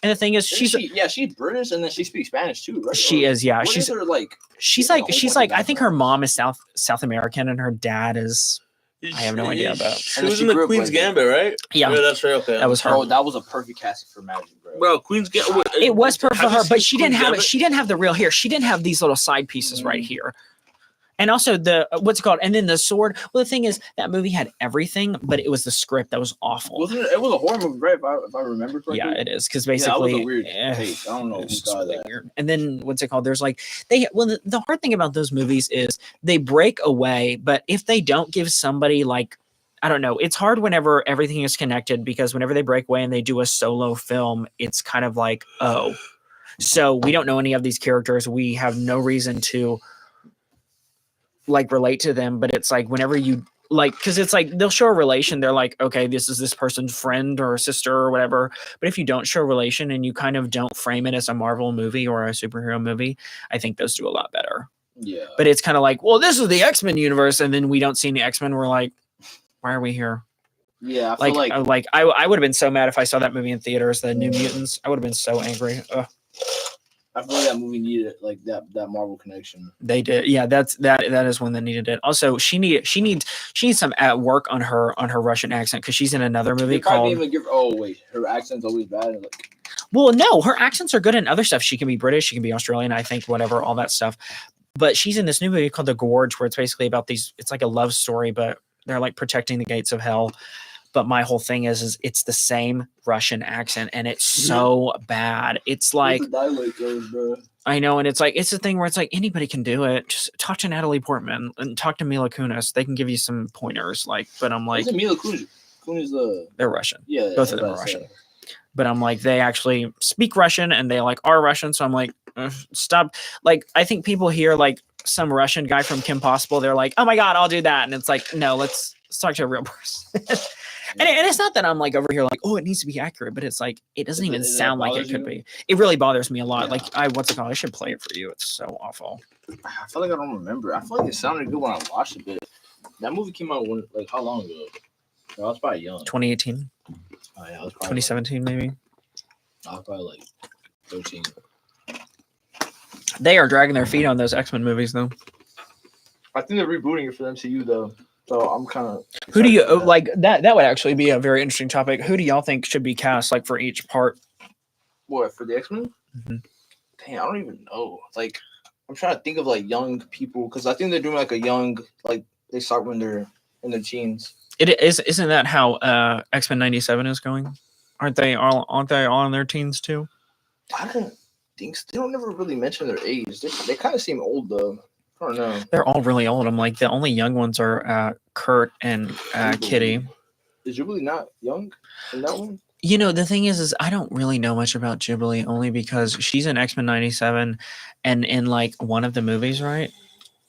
and the thing is, she's she's British and then she speaks Spanish too, right? she is, yeah. What She's is her like? she's got a like whole she's bunch like of I think her backgrounds. mom is South American and her dad is I have no idea about. She And was she in the grew up Queen's like that. Gambit, right? Yeah, That's right. Okay. that was her. Oh, that was a perfect casting for Magic, bro. Bro, Queen's Gambit. It was perfect for Have you her, but seen she didn't Queen's have it. Gambit? She didn't have the real hair. She didn't have these little side pieces right here. And also the what's it called? And then the sword. Well, the thing is, that movie had everything, but it was the script that was awful. Wasn't it? It was a horror movie, right? If I remember correctly. Yeah, it is because Yeah, that was basically, a weird take. I don't know who it's just thought really that. weird. And then what's it called? There's like the hard thing about those movies is they break away, but if they don't give somebody like I don't know, it's hard whenever everything is connected because whenever they break away and they do a solo film, it's kind of like So we don't know any of these characters. We have no reason to like relate to them. But it's like whenever you like, because it's like they'll show a relation. They're like, okay, this is this person's friend or sister or whatever. But if you don't show a relation and you kind of don't frame it as a Marvel movie or a superhero movie, I think those do a lot better. Yeah. But it's kind of like, well, this is the X-Men universe, and then we don't see any X-Men. We're like, why are we here? Yeah, I feel I would have been so mad if I saw that movie in theaters, the New Mutants. I would have been so angry. Ugh. I feel like that movie needed like that Marvel connection. They did, yeah. That is one that needed it. Also, she needs some work on her Russian accent because she's in another movie called. Her accent's always bad. Like, well, no, her accents are good in other stuff. She can be British, she can be Australian, I think, whatever, all that stuff. But she's in this new movie called The Gorge, where it's basically about it's like a love story, but they're like protecting the gates of hell. But my whole thing is it's the same Russian accent, and it's so bad. It's like I know, and it's the thing where it's like anybody can do it. Just talk to Natalie Portman and talk to Mila Kunis. They can give you some pointers. Like, but I'm like, isn't Mila Kunis they're Russian. Yeah, both of them are Russian. But I'm like, they actually speak Russian, and they like are Russian. So I'm like, stop. Like, I think people hear like some Russian guy from Kim Possible. They're like, oh my god, I'll do that, and it's like, no, let's talk to a real person. And it's not that I'm like over here like, oh, it needs to be accurate, but it's like it doesn't even sound like it could be. It really bothers me a lot. Yeah. Like what's it called? I should play it for you. It's so awful. I feel like I don't remember. I feel like it sounded good when I watched it, but that movie came out like how long ago? I was probably young. 2018. Oh, yeah, I was probably 2017 maybe. I was probably like 13. They are dragging their feet on those X-Men movies though. I think they're rebooting it for the MCU though. So I'm kind of. Who do you like? That would actually be a very interesting topic. Who do y'all think should be cast like for each part? What, for the X-Men? Mm-hmm. Dang, I don't even know. Like, I'm trying to think of like young people because I think they're doing like a young, like they start when they're in their teens. It is. Isn't that how X-Men 97 is going? Aren't they all in their teens too? I don't think so. They don't never really mention their age. They kind of seem old though. I don't know. They're all really old. I'm like, the only young ones are Kurt and Kitty. Is Jubilee not young in that one? You know, the thing is I don't really know much about Jubilee only because she's in X-Men 97 and in like one of the movies, right?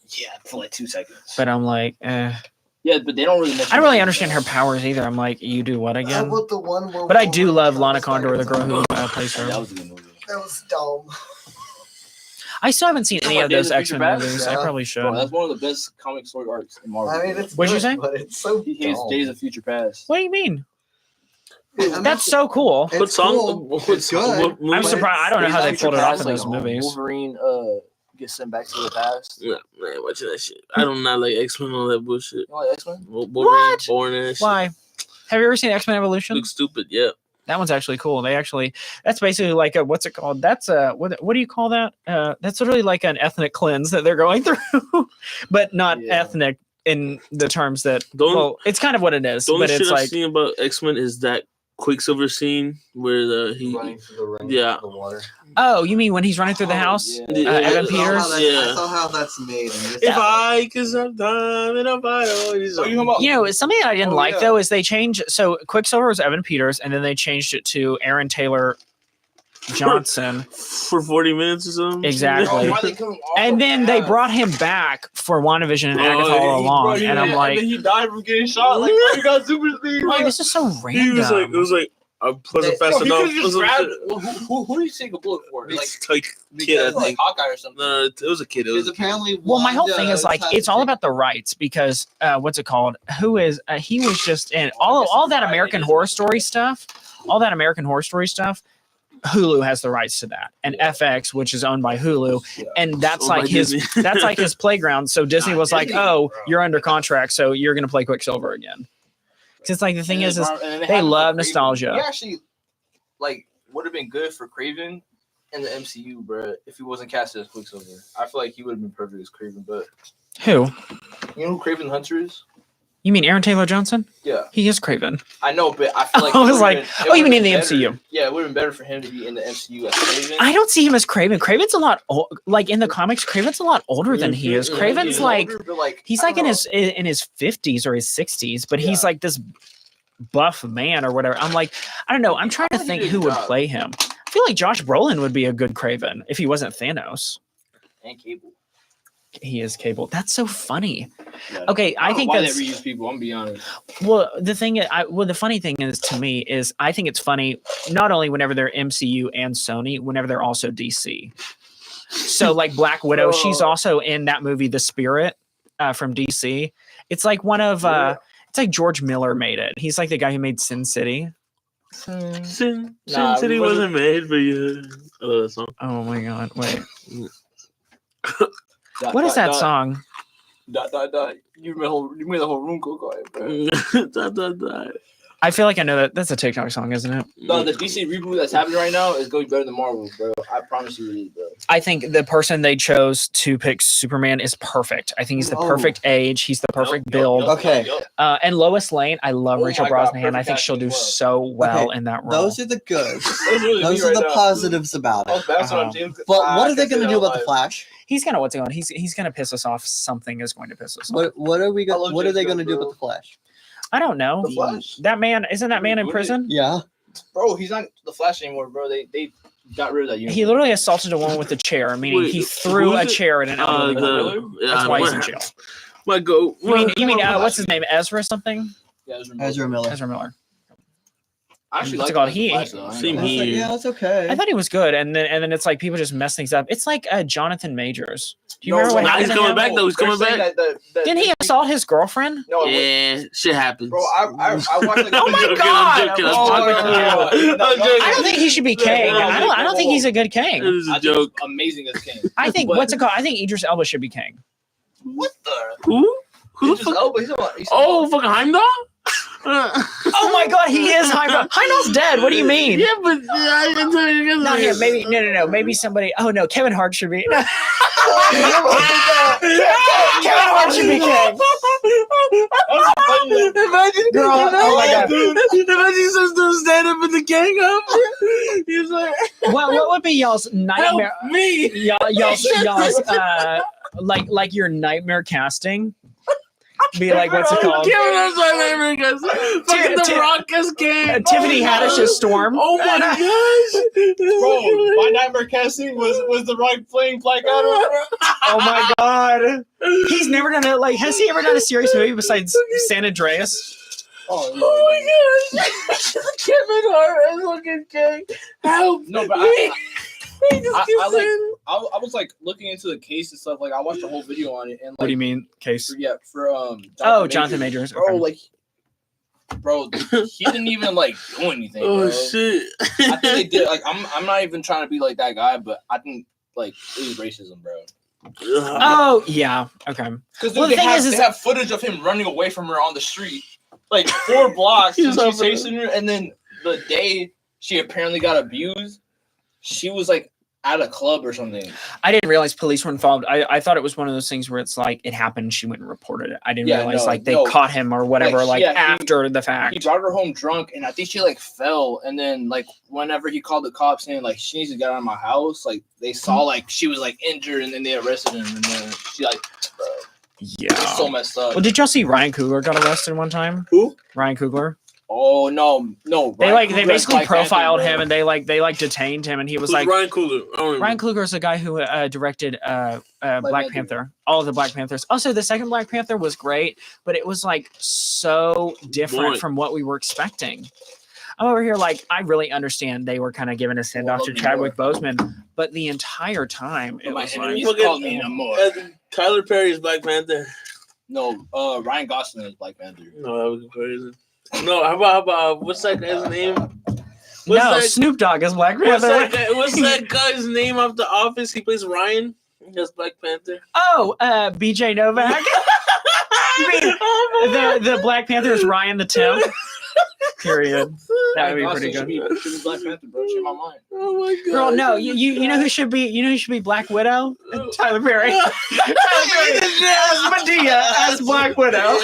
Yeah, for like 2 seconds. But I'm like, Yeah, but they don't really mention I don't really understand her powers either. I'm like, you do what again? The one where but I do love Lana Condor, the girl who plays her. That was a good movie. That was dumb. I still haven't seen any of those X-Men movies. Yeah. I probably should. Bro, that's one of the best comic story arcs in Marvel. I mean, it's What'd you say? But it's so He hates dumb. Days of Future Past. What do you mean? I mean, That's so cool. It's cool. It's good. I'm surprised. I don't know how they pulled it off in like, those movies. Wolverine gets sent back to the past. Yeah, man, watching that shit. I don't not like X-Men and all that bullshit. You know like X-Men? Wolverine, What? Born and shit. Why? Have you ever seen X-Men Evolution? Looks stupid, yeah. That one's actually cool. That's basically like what's it called? That's what do you call that? That's literally like an ethnic cleanse that they're going through, but not ethnic in the terms that. Well, it's kind of what it is. The only but shit it's I've like seen about X-Men is that Quicksilver scene where he running through the ring, yeah. the water. oh, you mean when he's running through the house? yeah. Evan I Peters. saw how that's made. And if I could have time in a bottle. You know, something that I didn't like though is they changed. So Quicksilver was Evan Peters, and then they changed it to Aaron Taylor Johnson for 40 minutes or something. Exactly. And then they brought him back for WandaVision and Agatha all along, and I'm like, and then he died from getting shot. Like, he got super speed. like, this is so random. He was like, it was like, I wasn't fast He enough. could've just grabbed, who do you take a bullet for? Like kid, I Like think. Hawkeye or something. No, it was a kid. It was apparently. Well, my whole thing is like it's all about the rights because what's it called? Who is he was just in all that American Horror Story stuff. All that American Horror Story stuff. Hulu has the rights to that, and FX, which is owned by Hulu, and that's like that's like his playground. So Disney was like, "Oh, you're under contract, so you're gonna play Quicksilver again." Because it's like the thing is they love nostalgia. He actually like would have been good for Kraven in the MCU, bro. If he wasn't casted as Quicksilver, I feel like he would have been perfect as Kraven. But who? You know who Kraven the Hunter is? You mean Aaron Taylor Johnson? Yeah, he is Kraven. I know, but I feel like I was like, oh, you mean in the MCU? Yeah, it would have been better for him to be in the MCU as Kraven. I don't see him as Kraven. Kraven's a lot like in the comics. Kraven's a lot older than he is. Kraven's like he's like in his 50s or his 60s, but he's like this buff man or whatever. I'm like, I don't know. I'm trying to think who would play him. I feel like Josh Brolin would be a good Kraven if he wasn't Thanos. And Cable. He is Cable. That's so funny. Yeah. Okay, I think why that's they reuse people. I'm gonna be honest. well. The funny thing is to me is I think it's funny not only whenever they're MCU and Sony, whenever they're also DC. So like Black Widow, she's also in that movie The Spirit from DC. It's like one of it's like George Miller made it. He's like the guy who made Sin City. Sin City wasn't made for you. I love that song. Oh my god! Wait, what is that song? You made the whole room go quiet, bro. I feel like I know that. That's a TikTok song, isn't it? No, the DC reboot that's happening right now is going to be better than Marvel, bro. I promise you it is, bro. I think the person they chose to pick Superman is perfect. I think he's the perfect age. He's the perfect build. Okay. And Lois Lane, I love Rachel Brosnahan. God, I think she'll do perfect so well Okay, in that role. Those are the goods. Those Those are the positives about it. But But what are they going to do about the Flash? He's gonna what's going on? He's gonna piss us off. Something is going to piss us off. What are we I love going? What are they James going to Gunn, do bro. with the Flash? I don't know. The Flash? That man isn't that man in prison? Yeah. Bro, he's not the Flash anymore, bro. They got rid of that uniform. He literally assaulted a woman with a chair, meaning Wait, he threw who a is it? chair at an elderly woman. That's why he's in jail. You mean what's his name? Ezra something? Yeah, Ezra Miller. Ezra Miller. I actually What's it like called? He- Flash, though. I ain't Same gonna lie. here. Yeah, that's okay. I thought he was good, and then it's like people just mess things up. It's like Jonathan Majors. Do you No, remember what bro, Nah, he's happened? to coming him? back though. He's They're coming saying back. that Didn't he assault his girlfriend? No, Yeah, shit happens. bro, I watched like Oh my joking, God! I'm joking, I'm Oh my joking. God. I'm joking. I don't think he should be king. I don't think he's a good It king. was I a think joke. it's amazing as king. I think But- what's it called? I think Idris Elba should be king. What the? Who? Who the Idris fuck? Elba, he's Oh, fucking Heimdall? Oh my God, he is Heimdall. Heimdall's dead. What do you mean? Yeah, but I can tell you Not him. Maybe no. Maybe somebody. Oh no, Kevin Hart should be. Kevin Hart should be king. Imagine, Girl, oh my God. Imagine he's still stand up in the gang up. He's like, What would be y'all's nightmare? help me. Y'all's like your nightmare casting? Be like, what's it called? Kevin Hart's my neighbor because fucking The Rock is king. Tiffany Haddish is Storm. Oh my gosh. Bro, my nightmare casting was the right playing Black Adam. Oh my God. He's never done it. Like, has he ever done a serious movie besides San Andreas? Oh Oh my gosh. Kevin Hart is fucking king. Help No, but me. He just I keeps like- saying it. I was like looking into the case and stuff. Like I watched a whole video on it and like What do you mean, case? for Jonathan Majors. Bro, Okay. like bro, he didn't even like do anything. Oh bro. shit. I think they did. Like I'm not even trying to be like that guy, but I think like it was racism, bro. Oh yeah. Okay. Because Well, the thing is they have footage of him running away from her on the street, like 4 blocks. He's And she's over chasing her, and then the day she apparently got abused, she was like at a club or something. I didn't realize police were involved. I thought it was one of those things where it's like it happened. She went and reported it. I didn't realize they caught him or whatever. Like after the He fact. brought her home drunk, and I think she like fell. And then like whenever he called the cops saying like she needs to get out of my house, like they saw like she was like injured, and then they arrested him. And then she like, bro, Yeah. it's so messed up. Well, did y'all see Ryan Coogler got arrested one time? Who? Ryan Coogler. Oh no! They Ryan they Coogler basically as Black profiled Panther, him bro. and they detained him and he was Who's like Ryan Coogler? I don't Ryan Coogler is the guy who directed Black Panther, all of the Black Panthers. Also, the second Black Panther was great, but it was like so different Boy. from what we were expecting. I'm over here like I really understand they were kind of giving a send off to Chadwick Boseman, but the entire time it My was like enemies called me no more. Tyler Perry's Black Panther. No, Ryan Gosling is Black Panther. No, that was crazy. No, how about what's that guy's name? no, Snoop Dogg is Black What's Panther. what's that guy's name off The Office? He plays Ryan. That's Black Panther. Oh, BJ Novak. You mean the Black Panther is Ryan the Tim? Period. That would be pretty good. Should be Black Panther, bro. Change my mind. Oh my god. Girl, no, you know who should be Black Widow? Tyler Perry. Tyler Perry as Medea as Black Widow.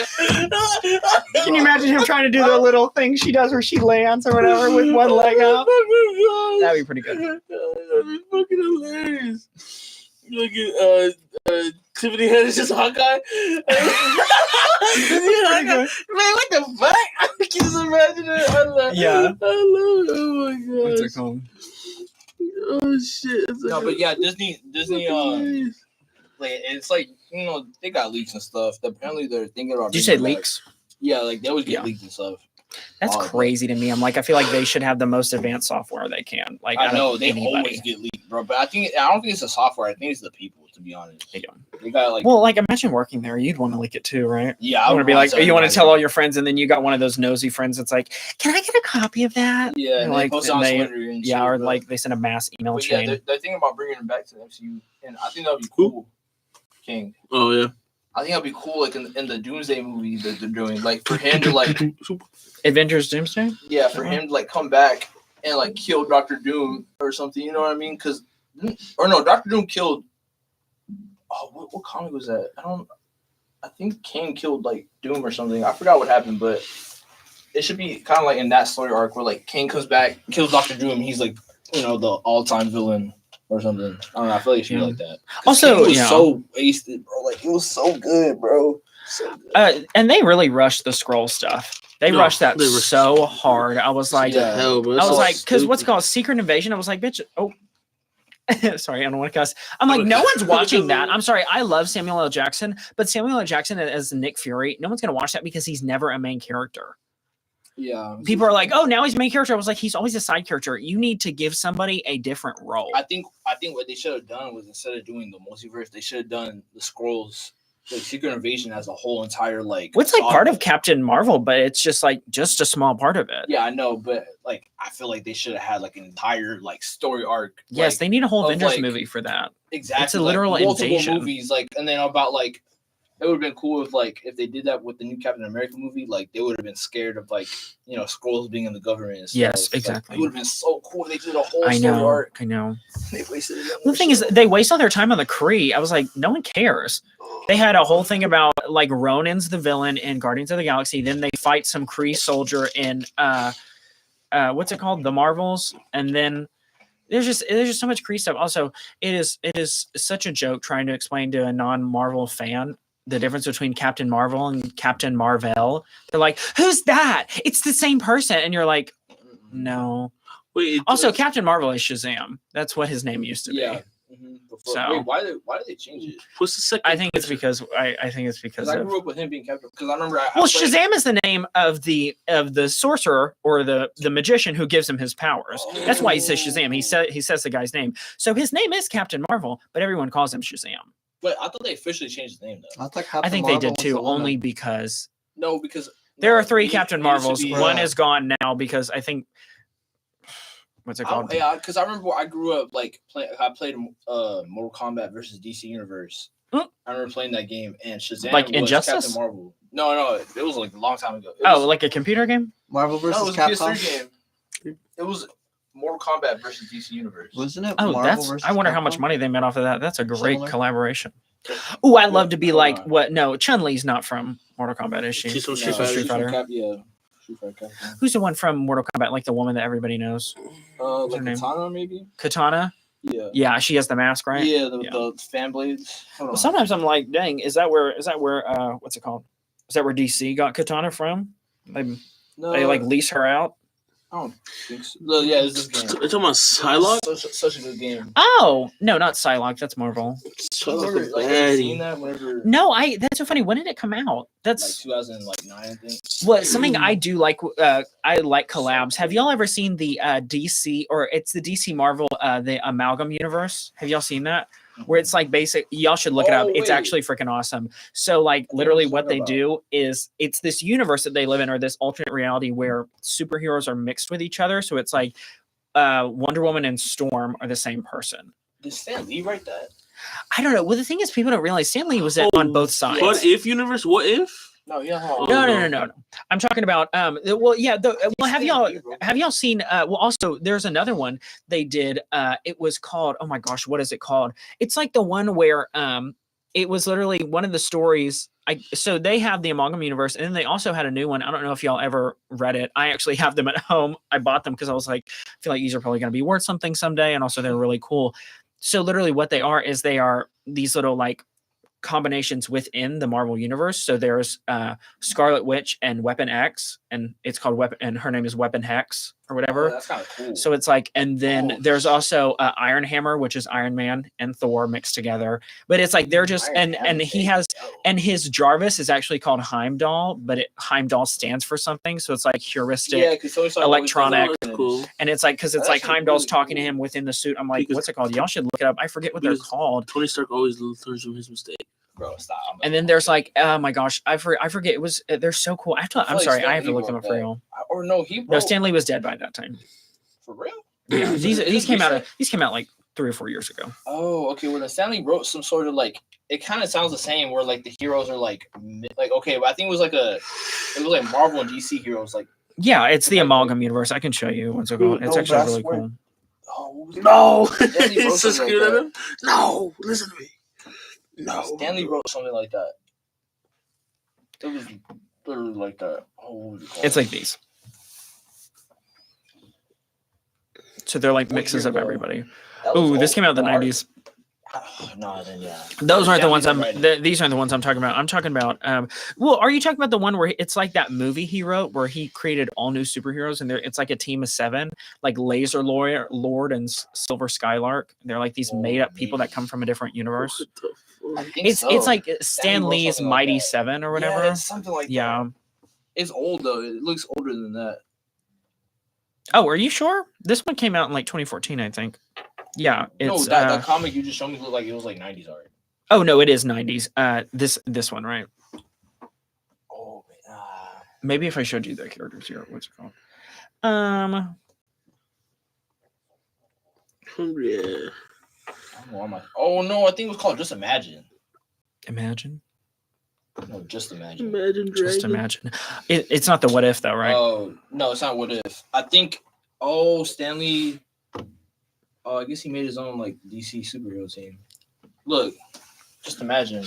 Can you imagine him trying to do the little thing she does where she lands or whatever with one leg out? That'd be pretty good. That'd be fucking hilarious. Look at Tiffany Haddish is Hawkeye. Man, what the fuck? I can just imagine it. I love Yeah. it. Oh my god. What's it called? Oh shit! No, but yeah, Disney, like it's like they got leaks and stuff. Apparently, they're thinking about. Did you say bringing it back. leaks? Yeah, like they always get Yeah. leaked and stuff. That's crazy to me. I'm like, I feel like they should have the most advanced software they can. Like, I know they anybody. always get leaked, bro. But I don't think it's the software. I think it's the people. To be honest, They don't. They got like. Well, like imagine working there. You'd want to leak it too, right? Yeah, I want to be like, you want to tell all your friends, and then you got one of those nosy friends that's like, "Can I get a copy of that?" Yeah, and like, they post it on Twitter and shit, or but, like they send a mass email but chain. yeah, they're thinking about bringing it back to the MCU, and I think that'd be cool. King. Oh yeah. I think that'd be cool, like in the Doomsday movie that they're doing, like for him to like Avengers Doomsday. yeah, for him to like come back and like kill Doctor Doom or something. You know what I mean? Doctor Doom killed. Oh, what comic was that? I think Kane killed like Doom or something. I forgot what happened, but it should be kind of like in that story arc where like Kane comes back, kills Doctor Doom, and he's like the all-time villain or something. I don't know. I feel like it should be like that. Also, Kane was so wasted, bro. Like it was so good, bro. So good. And they really rushed the scroll stuff. They rushed that so hard. I was like, hell, bro. I was like, because what's it called Secret Invasion? I was like, bitch. Oh, sorry, I don't want to cuss. I'm like, no one's watching that. I'm sorry. I love Samuel L. Jackson, but Samuel L. Jackson as Nick Fury, no one's gonna watch that because he's never a main character. Yeah. People are like, oh, now he's a main character. I was like, he's always a side character. You need to give somebody a different role. I think what they should have done was instead of doing the multiverse, they should have done the scrolls, like Secret Invasion as a whole entire like. What's like part of Captain Marvel, but it's just like a small part of it. Yeah, I know, but like I feel like they should have had like an entire like story arc. Yes, they need a whole Avengers like, movie for that. Exactly, it's a literal multiple invasion. Movies, like, and then about like. It would have been cool if they did that with the new Captain America movie. Like they would have been scared of like scrolls being in the government. And stuff. Yes, exactly. Like, it would have been so cool. They did a whole I story arc. I know. They wasted it. The thing is, they waste all their time on the Kree. I was like, no one cares. They had a whole thing about like Ronin's the villain in Guardians of the Galaxy. Then they fight some Kree soldier in what's it called, The Marvels, and then. There's just so much Kree stuff. Also, it is such a joke trying to explain to a non-Marvel fan the difference between Captain Marvel and Captain Marvel. They're like, who's that? It's the same person. And you're like, no. Wait, also, Captain Marvel is Shazam. That's what his name used to be. Yeah. Mm-hmm. So wait, why did they change it? What's the second? I think it's because I grew up with him being Captain. Because I remember. Shazam is the name of the sorcerer or the magician who gives him his powers. Oh. That's why he says Shazam. He says the guy's name. So his name is Captain Marvel, but everyone calls him Shazam. But I thought they officially changed his name though. I think Marvel they did too, only because. No, because there are 3 Captain Marvels. One is gone now because I think. What's it called? Yeah, because I remember I grew up like I played Mortal Kombat versus DC Universe. I remember playing that game, and Shazam like was Injustice? Captain Marvel. No, it was like a long time ago. Like a computer game? Marvel versus Capcom. It was a PS3 game. It was Mortal Kombat versus DC Universe. Wasn't it? Oh, Marvel versus I wonder Capcom? how much money they made off of that. That's a great Similar. collaboration. Oh, I'd love to be like what? No, Chun-Li's not from Mortal Kombat, is she? She's from Street Street Fighter. Yeah. Who's the one from Mortal Kombat? Like the woman that everybody knows. Like her name? Katana, maybe. Katana. Yeah. Yeah, she has the mask, right? Yeah, the fan blades. Well, sometimes I'm like, dang, is that where what's it called? Is that where DC got Katana from? They like lease her out. I don't think so. Yeah, it's this game. You're talking about Psylocke? Such a good game. Oh no, not Psylocke. That's Marvel. Psylocke, like, have you seen that whenever? No, that's so funny. When did it come out? That's like 2009, I think. Well, something I do like. I like collabs. Have y'all ever seen the DC or it's the DC Marvel the Amalgam universe? Have y'all seen that? Where it's like basic. Y'all should look it up. It's actually freaking awesome. So like literally what they do is it's this universe that they live in or this alternate reality where superheroes are mixed with each other. So it's like Wonder Woman and Storm are the same person. Did Stan Lee write that? I don't know. Well, the thing is, people don't realize Stan Lee was on both sides. What if universe? What if? No, yeah. No. I'm talking about well, yeah. Have y'all seen? Well, also there's another one they did. It was called. Oh my gosh, what is it called? It's like the one where it was literally one of the stories. So they have the Amalgam universe, and then they also had a new one. I don't know if y'all ever read it. I actually have them at home. I bought them because I was like, I feel like these are probably going to be worth something someday, and also they're really cool. So literally, what they are is they are these little like combinations within the Marvel universe. So there's Scarlet Witch and Weapon X, and it's called Weapon, and her name is Weapon Hex. or whatever. Oh, that's kind of cool. So it's like, and then there's also Iron Hammer, which is Iron Man and Thor mixed together. But it's like they're just and he has and his Jarvis is actually called Heimdall, but Heimdall stands for something. So it's like heuristic, electronic, cool. and it's like because it's like Heimdall's talking to him within the suit. I'm like, what's it called? Y'all should look it up. I forget what they're called. Tony Stark always learns from his mistake. Bro, stop. And then there's like, oh my gosh, I forget. It was they're so cool. I'm sorry, I have to look them up for real. Or no, Stan Lee was dead by that time. For real? Yeah, these came out like 3 or 4 years ago. Oh, okay. Well, then Stanley wrote some sort of like it kind of sounds the same where like the heroes are like okay, but I think it was like Marvel and DC heroes like. Yeah, it's the amalgam universe. I can show you what's it called. It's actually really cool. Oh, no, he's so screwed at him. No, listen to me. No, Stanley wrote something like that. It was literally like that. Oh, it's like these. So they're like mixes of everybody. Ooh, this came out in the 90s. No, then yeah. Those aren't the ones these aren't the ones I'm talking about. I'm talking about well, are you talking about the one where it's like that movie he wrote where he created all new superheroes and it's like a team of 7, like Laser Lord and Silver Skylark. They're like these made up people that come from a different universe. It's like Stan Lee's Mighty Seven or whatever. Yeah, it's something like that. It's old though. It looks older than that. Oh, are you sure? This one came out in like 2014, I think. Yeah, it's that comic you just showed me looked like it was like 90s art. Oh no, it is 90s. This one, right? Oh, maybe if I showed you the characters here, what's it called? Yeah. Oh no, I think it was called Just Imagine. Imagine? No, Just Imagine. Imagine. Just Imagine. It's not the What If though, right? Oh no, it's not What If. I think. Stanley. I guess he made his own like DC superhero team. Look, Just Imagine.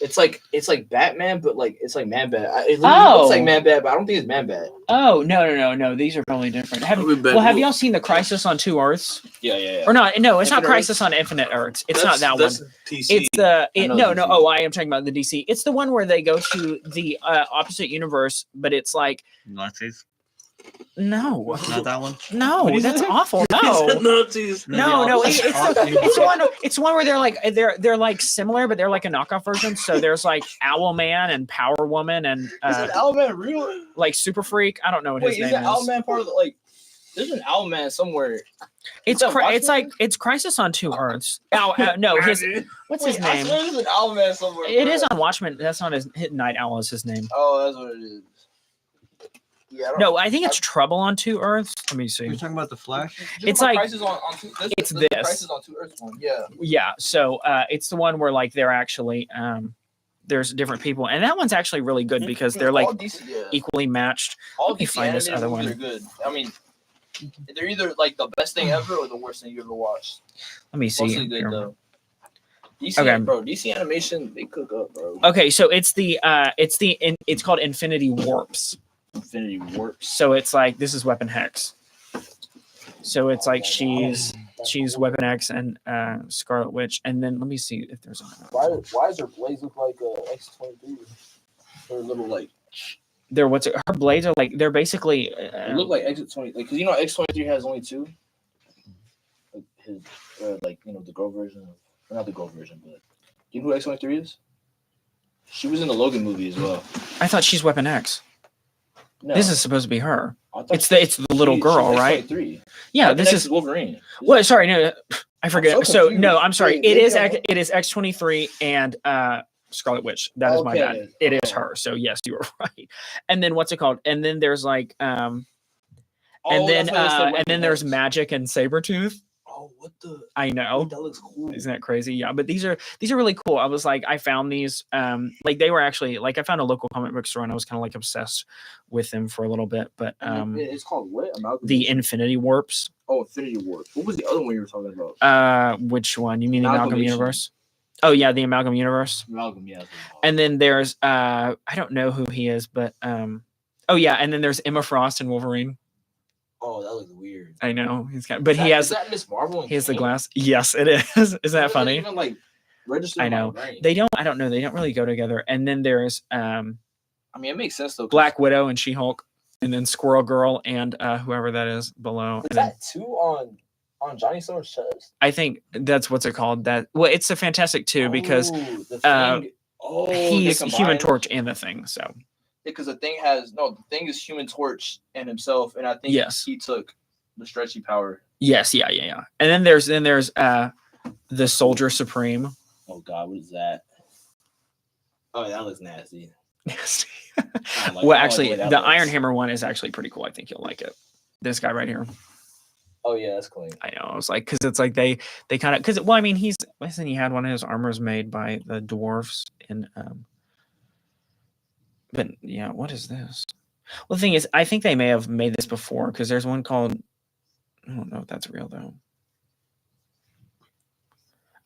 It's like Batman, but like it's like Man Bat. It looks like Man Bat, but I don't think it's Man Bat. Oh no! These are probably different. Have y'all seen the Crisis on Two Earths? Yeah. Or not? No, it's not Crisis on Infinite Earths. It's not that one. DC. It's the no. Oh, I am talking about the DC. It's the one where they go to the opposite universe, but it's like Nazis. No, not that one. No, that's awful. No, Nazis. No. It's the one where they're like similar, but they're like a knockoff version. So there's like Owlman and Power Woman and is it Owlman real? Like Super Freak. I don't know what his name is. Is Owlman part of the like? There's an Owlman somewhere. It's Crisis on Two Earths. No, what's his name? I swear there's an Owlman somewhere. It is on Watchmen. That's not his Night Owl is his name. Oh, that's what it is. Yeah, I think it's Trouble on Two Earths. Let me see. You're talking about the Flash? It's like Crisis on Two. It's this. Crisis on Two Earths one. Yeah. Yeah. So it's the one where like they're actually there's different people, and that one's actually really good because they're like equally matched. All you find this other one. Are good. I mean, they're either like the best thing ever or the worst thing you ever watched. Let me see. Mostly good though. DC, bro. DC animation, they cook up, bro. Okay, so it's called Infinity Warps. Infinity Warps. So it's like this is Weapon X. So it's like she's Weapon X and Scarlet Witch, and then let me see if there's another. Why does her blades look like X-23? Her little like. Her blades are like they're basically. They look like X-20, like because X-23 has only 2. Like his, the girl version, or not the girl version, but you know who X-23 is? She was in the Logan movie as well. I thought she's Weapon X. No. This is supposed to be her. It's the little girl, right? Yeah, this is Wolverine. Well, sorry, no, I forget. So no, I'm sorry. It is X-23 and Scarlet Witch. That is my bad. It is her. So yes, you were right. And then what's it called? And then there's like and then there's Magic and Sabretooth. Oh, what the? I know. That looks cool. Isn't that crazy? Yeah, but these are really cool. I was like, I found these, like they were actually like I found a local comic book store and I was kind of like obsessed with them for a little bit. But it's called what? The Infinity Warps. Oh, Infinity Warps. What was the other one you were talking about? Which one? You mean the Amalgam Universe? Oh yeah, the Amalgam Universe. Amalgam, yeah. And then there's I don't know who he is, but oh yeah, and then there's Emma Frost and Wolverine. Oh, that looks weird. I know he's got, but he has. Is that Miss Marvel? He has the glass. Yes, it is. Isn't that funny? Even like register. I know they don't. I don't know. They don't really go together. And then there's I mean, it makes sense though. Black Widow and She-Hulk. and then Squirrel Girl and whoever that is below. Is And then, that 2 on Johnny Silver's chest? I think that's what's it called. It's the Fantastic Two because the thing. he's they Human combined? Torch and the Thing. So Because the thing is Human Torch and himself, and I think Yes. he took the stretchy power. yes, yeah. And then there's the Soldier Supreme. Oh God, what is that? Oh, that looks nasty. Nasty. I don't like- I Well, don't like actually, way that the looks. Iron Hammer one is actually pretty cool. I think you'll like it. This guy right here. Oh yeah, that's clean. I know. I was like, because it's like they kind of because well, I mean, he had one of his armors made by the dwarfs in But yeah, what is this? Well, the thing is, I think they may have made this before because there's one called. I don't know if that's real though.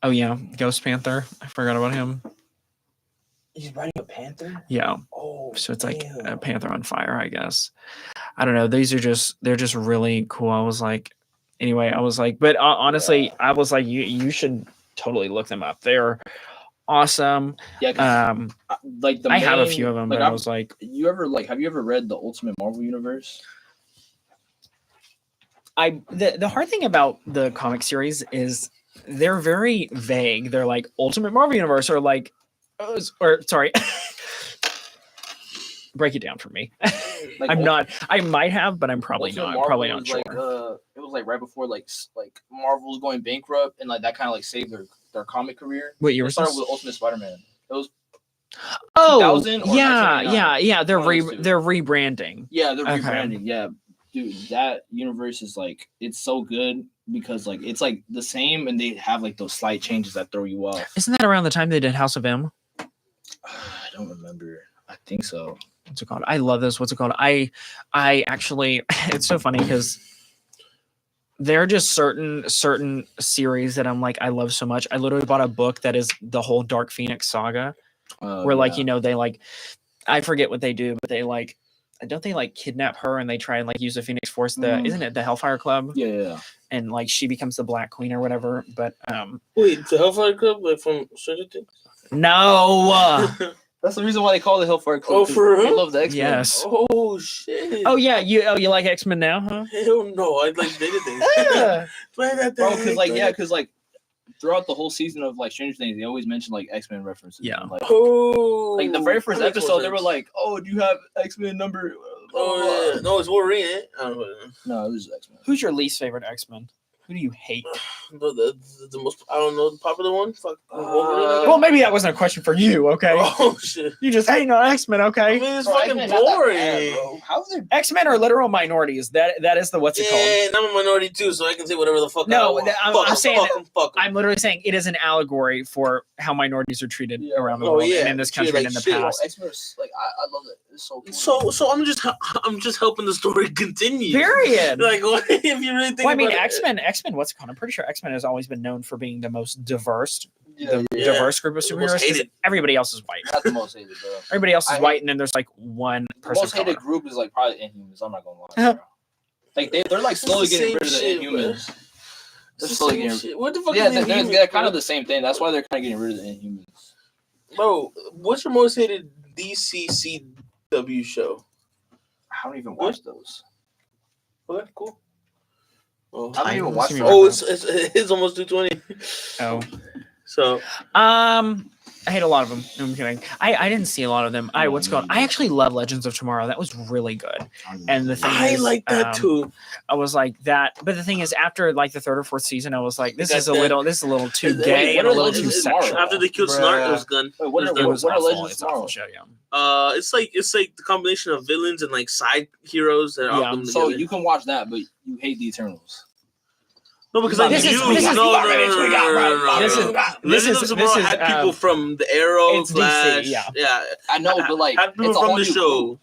Oh yeah, Ghost Panther. I forgot about him. He's riding a panther. Yeah. Oh, So it's like a damn. panther on fire, I guess. I don't know. They're just really cool. I was like, but honestly, Yeah. I was like, you should totally look them up. They're awesome. Yeah, 'cause, like the I have a main- few of them, like, but I was like, have you ever read the Ultimate Marvel Universe? the hard thing about the comic series is they're very vague. They're like Ultimate Marvel Universe or like, or sorry. Break it down for me. Like, I'm not. I might have, but I'm probably Ultimate not. Marvel Probably not was sure. like, it was like right before like Marvel was going bankrupt, and like that kind of like saved their comic career. What year It was started this? with Ultimate Spider-Man. It was 2000 or yeah, 1999. yeah. They're One of those two. they're rebranding. Yeah, they're Okay. rebranding. Yeah, dude, that universe is like it's so good because like it's like the same, and they have like those slight changes that throw you off. Isn't that around the time they did House of M? I don't remember. I think so. What's it called? I love this. What's it called? I actually, it's so funny because there are just certain series that I'm like, I love so much. I literally bought a book that is the whole Dark Phoenix saga, where like, you know, they like, I forget what they do, but they like, don't they like kidnap her and they try and like use the Phoenix Force? Isn't it the Hellfire Club? Yeah. And like she becomes the Black Queen or whatever. But Wait, the Hellfire Club, like from Stranger Things? no. That's the reason why they call it Hellfire Club. Oh, for They real? love the X-Men. Yes. Oh shit! Oh yeah, you like X-Men now, huh? Hell no! I like dated things. Yeah. Play that Bro, thing. because like throughout the whole season of like Stranger Things, they always mention like X-Men references. Yeah. Like, Oh, like the very first that makes more episode, they were sense. like, "Oh, do you have X-Men number?" Oh yeah, no, it's Wolverine. Eh? I don't know. No, it was X-Men. Who's your least favorite X-Men? Who do you hate? The most, I don't know, the popular one. Fuck Wolverine. I guess? Well, maybe that wasn't a question for you, okay? Oh shit! You just hating on X-Men, I okay? mean, it's Bro, fucking X-Men not that boring. bad, bro. How's it? X-Men are literal minorities. That is the what's it called? Yeah, and I'm a minority too, so I can say whatever the fuck. No, I want. I'm Fuck 'em, saying fuck 'em, fuck 'em. I'm literally saying it is an allegory for how minorities are treated Yeah. around the Oh, world yeah. and in this Shit, country like and in the shit. past. X-Men, like I love it. It's so cool. So I'm just helping the story continue. Period. Like, what, if you really think Well, I mean, about it. X-Men, what's it called? I'm pretty sure X-Men has always been known for being the most diverse, Yeah, diverse group of The most superheroes. 'Cause hated. everybody else is white. not the most hated, bro. Everybody else is I white, and then there's like one The person most of hated color. group is like probably Inhumans. I'm not gonna lie. Uh-huh. Bro. Like they're like It's slowly the getting same rid of the shit, Inhumans. They're It's the slowly same getting. shit. What the fuck Yeah, is they're Inhumans, kind bro? of the same thing. That's why they're kind of getting rid of the Inhumans. Bro, what's your most hated DCCW show? I don't even watch those. Okay, cool. Oh, I don't even watch Titans. those. it's almost 220. Oh. So I hate a lot of them. No, I'm kidding. I didn't see a lot of them. What's going on? I actually love Legends of Tomorrow. That was really good. And the thing I is, like that too. I was like that, but the thing is, after like the third or fourth season, I was like, this got is a that- little too Wait, gay what and a are little Legends too of Tomorrow? sexual. After they killed Snark, it was gone. Wait, what It are was It done. was Legends It's of Tomorrow? awful show, yeah. It's like the combination of villains and like side heroes that are all Yeah. come So together. you can watch that, but you hate the Eternals. No, because I This knew. is- this is- No. This is- Legends of Tomorrow had people from the Arrow, it's DC, Flash. yeah. I know, but like had people it's a from whole the new show. group.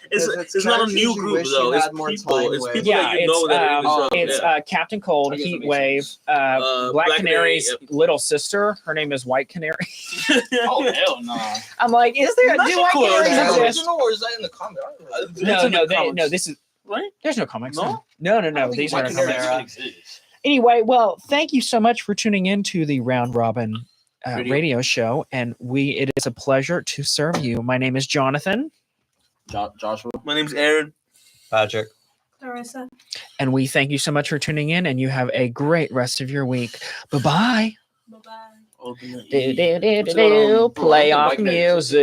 It's not a characters new you group wish you though. It's had more people. time It's with. people Yeah, that you know that are in the show. it's Yeah. Captain Cold, I guess that Heat makes Wave, sense. Black Black Canary's Canary, little sister. Her name is White Canary. Oh hell no! I'm like, is there? That's Do White cool. Canaries Is that Yeah. exist? original or is that in the comic? It's in the comics. No. This is Right? There's no comics. No? No. These White are Canary comics. even exists. Anyway, well, thank you so much for tuning in to the Round Robin radio show, and it is a pleasure to serve you. My name is Jonathan. Joshua. My name's Aaron. Patrick. Larissa. And we thank you so much for tuning in, and you have a great rest of your week. Bye-bye. Bye-bye. Ultimate Do, E. do, do, What's do, going on, do. bro? I'm Playoff liking that. music.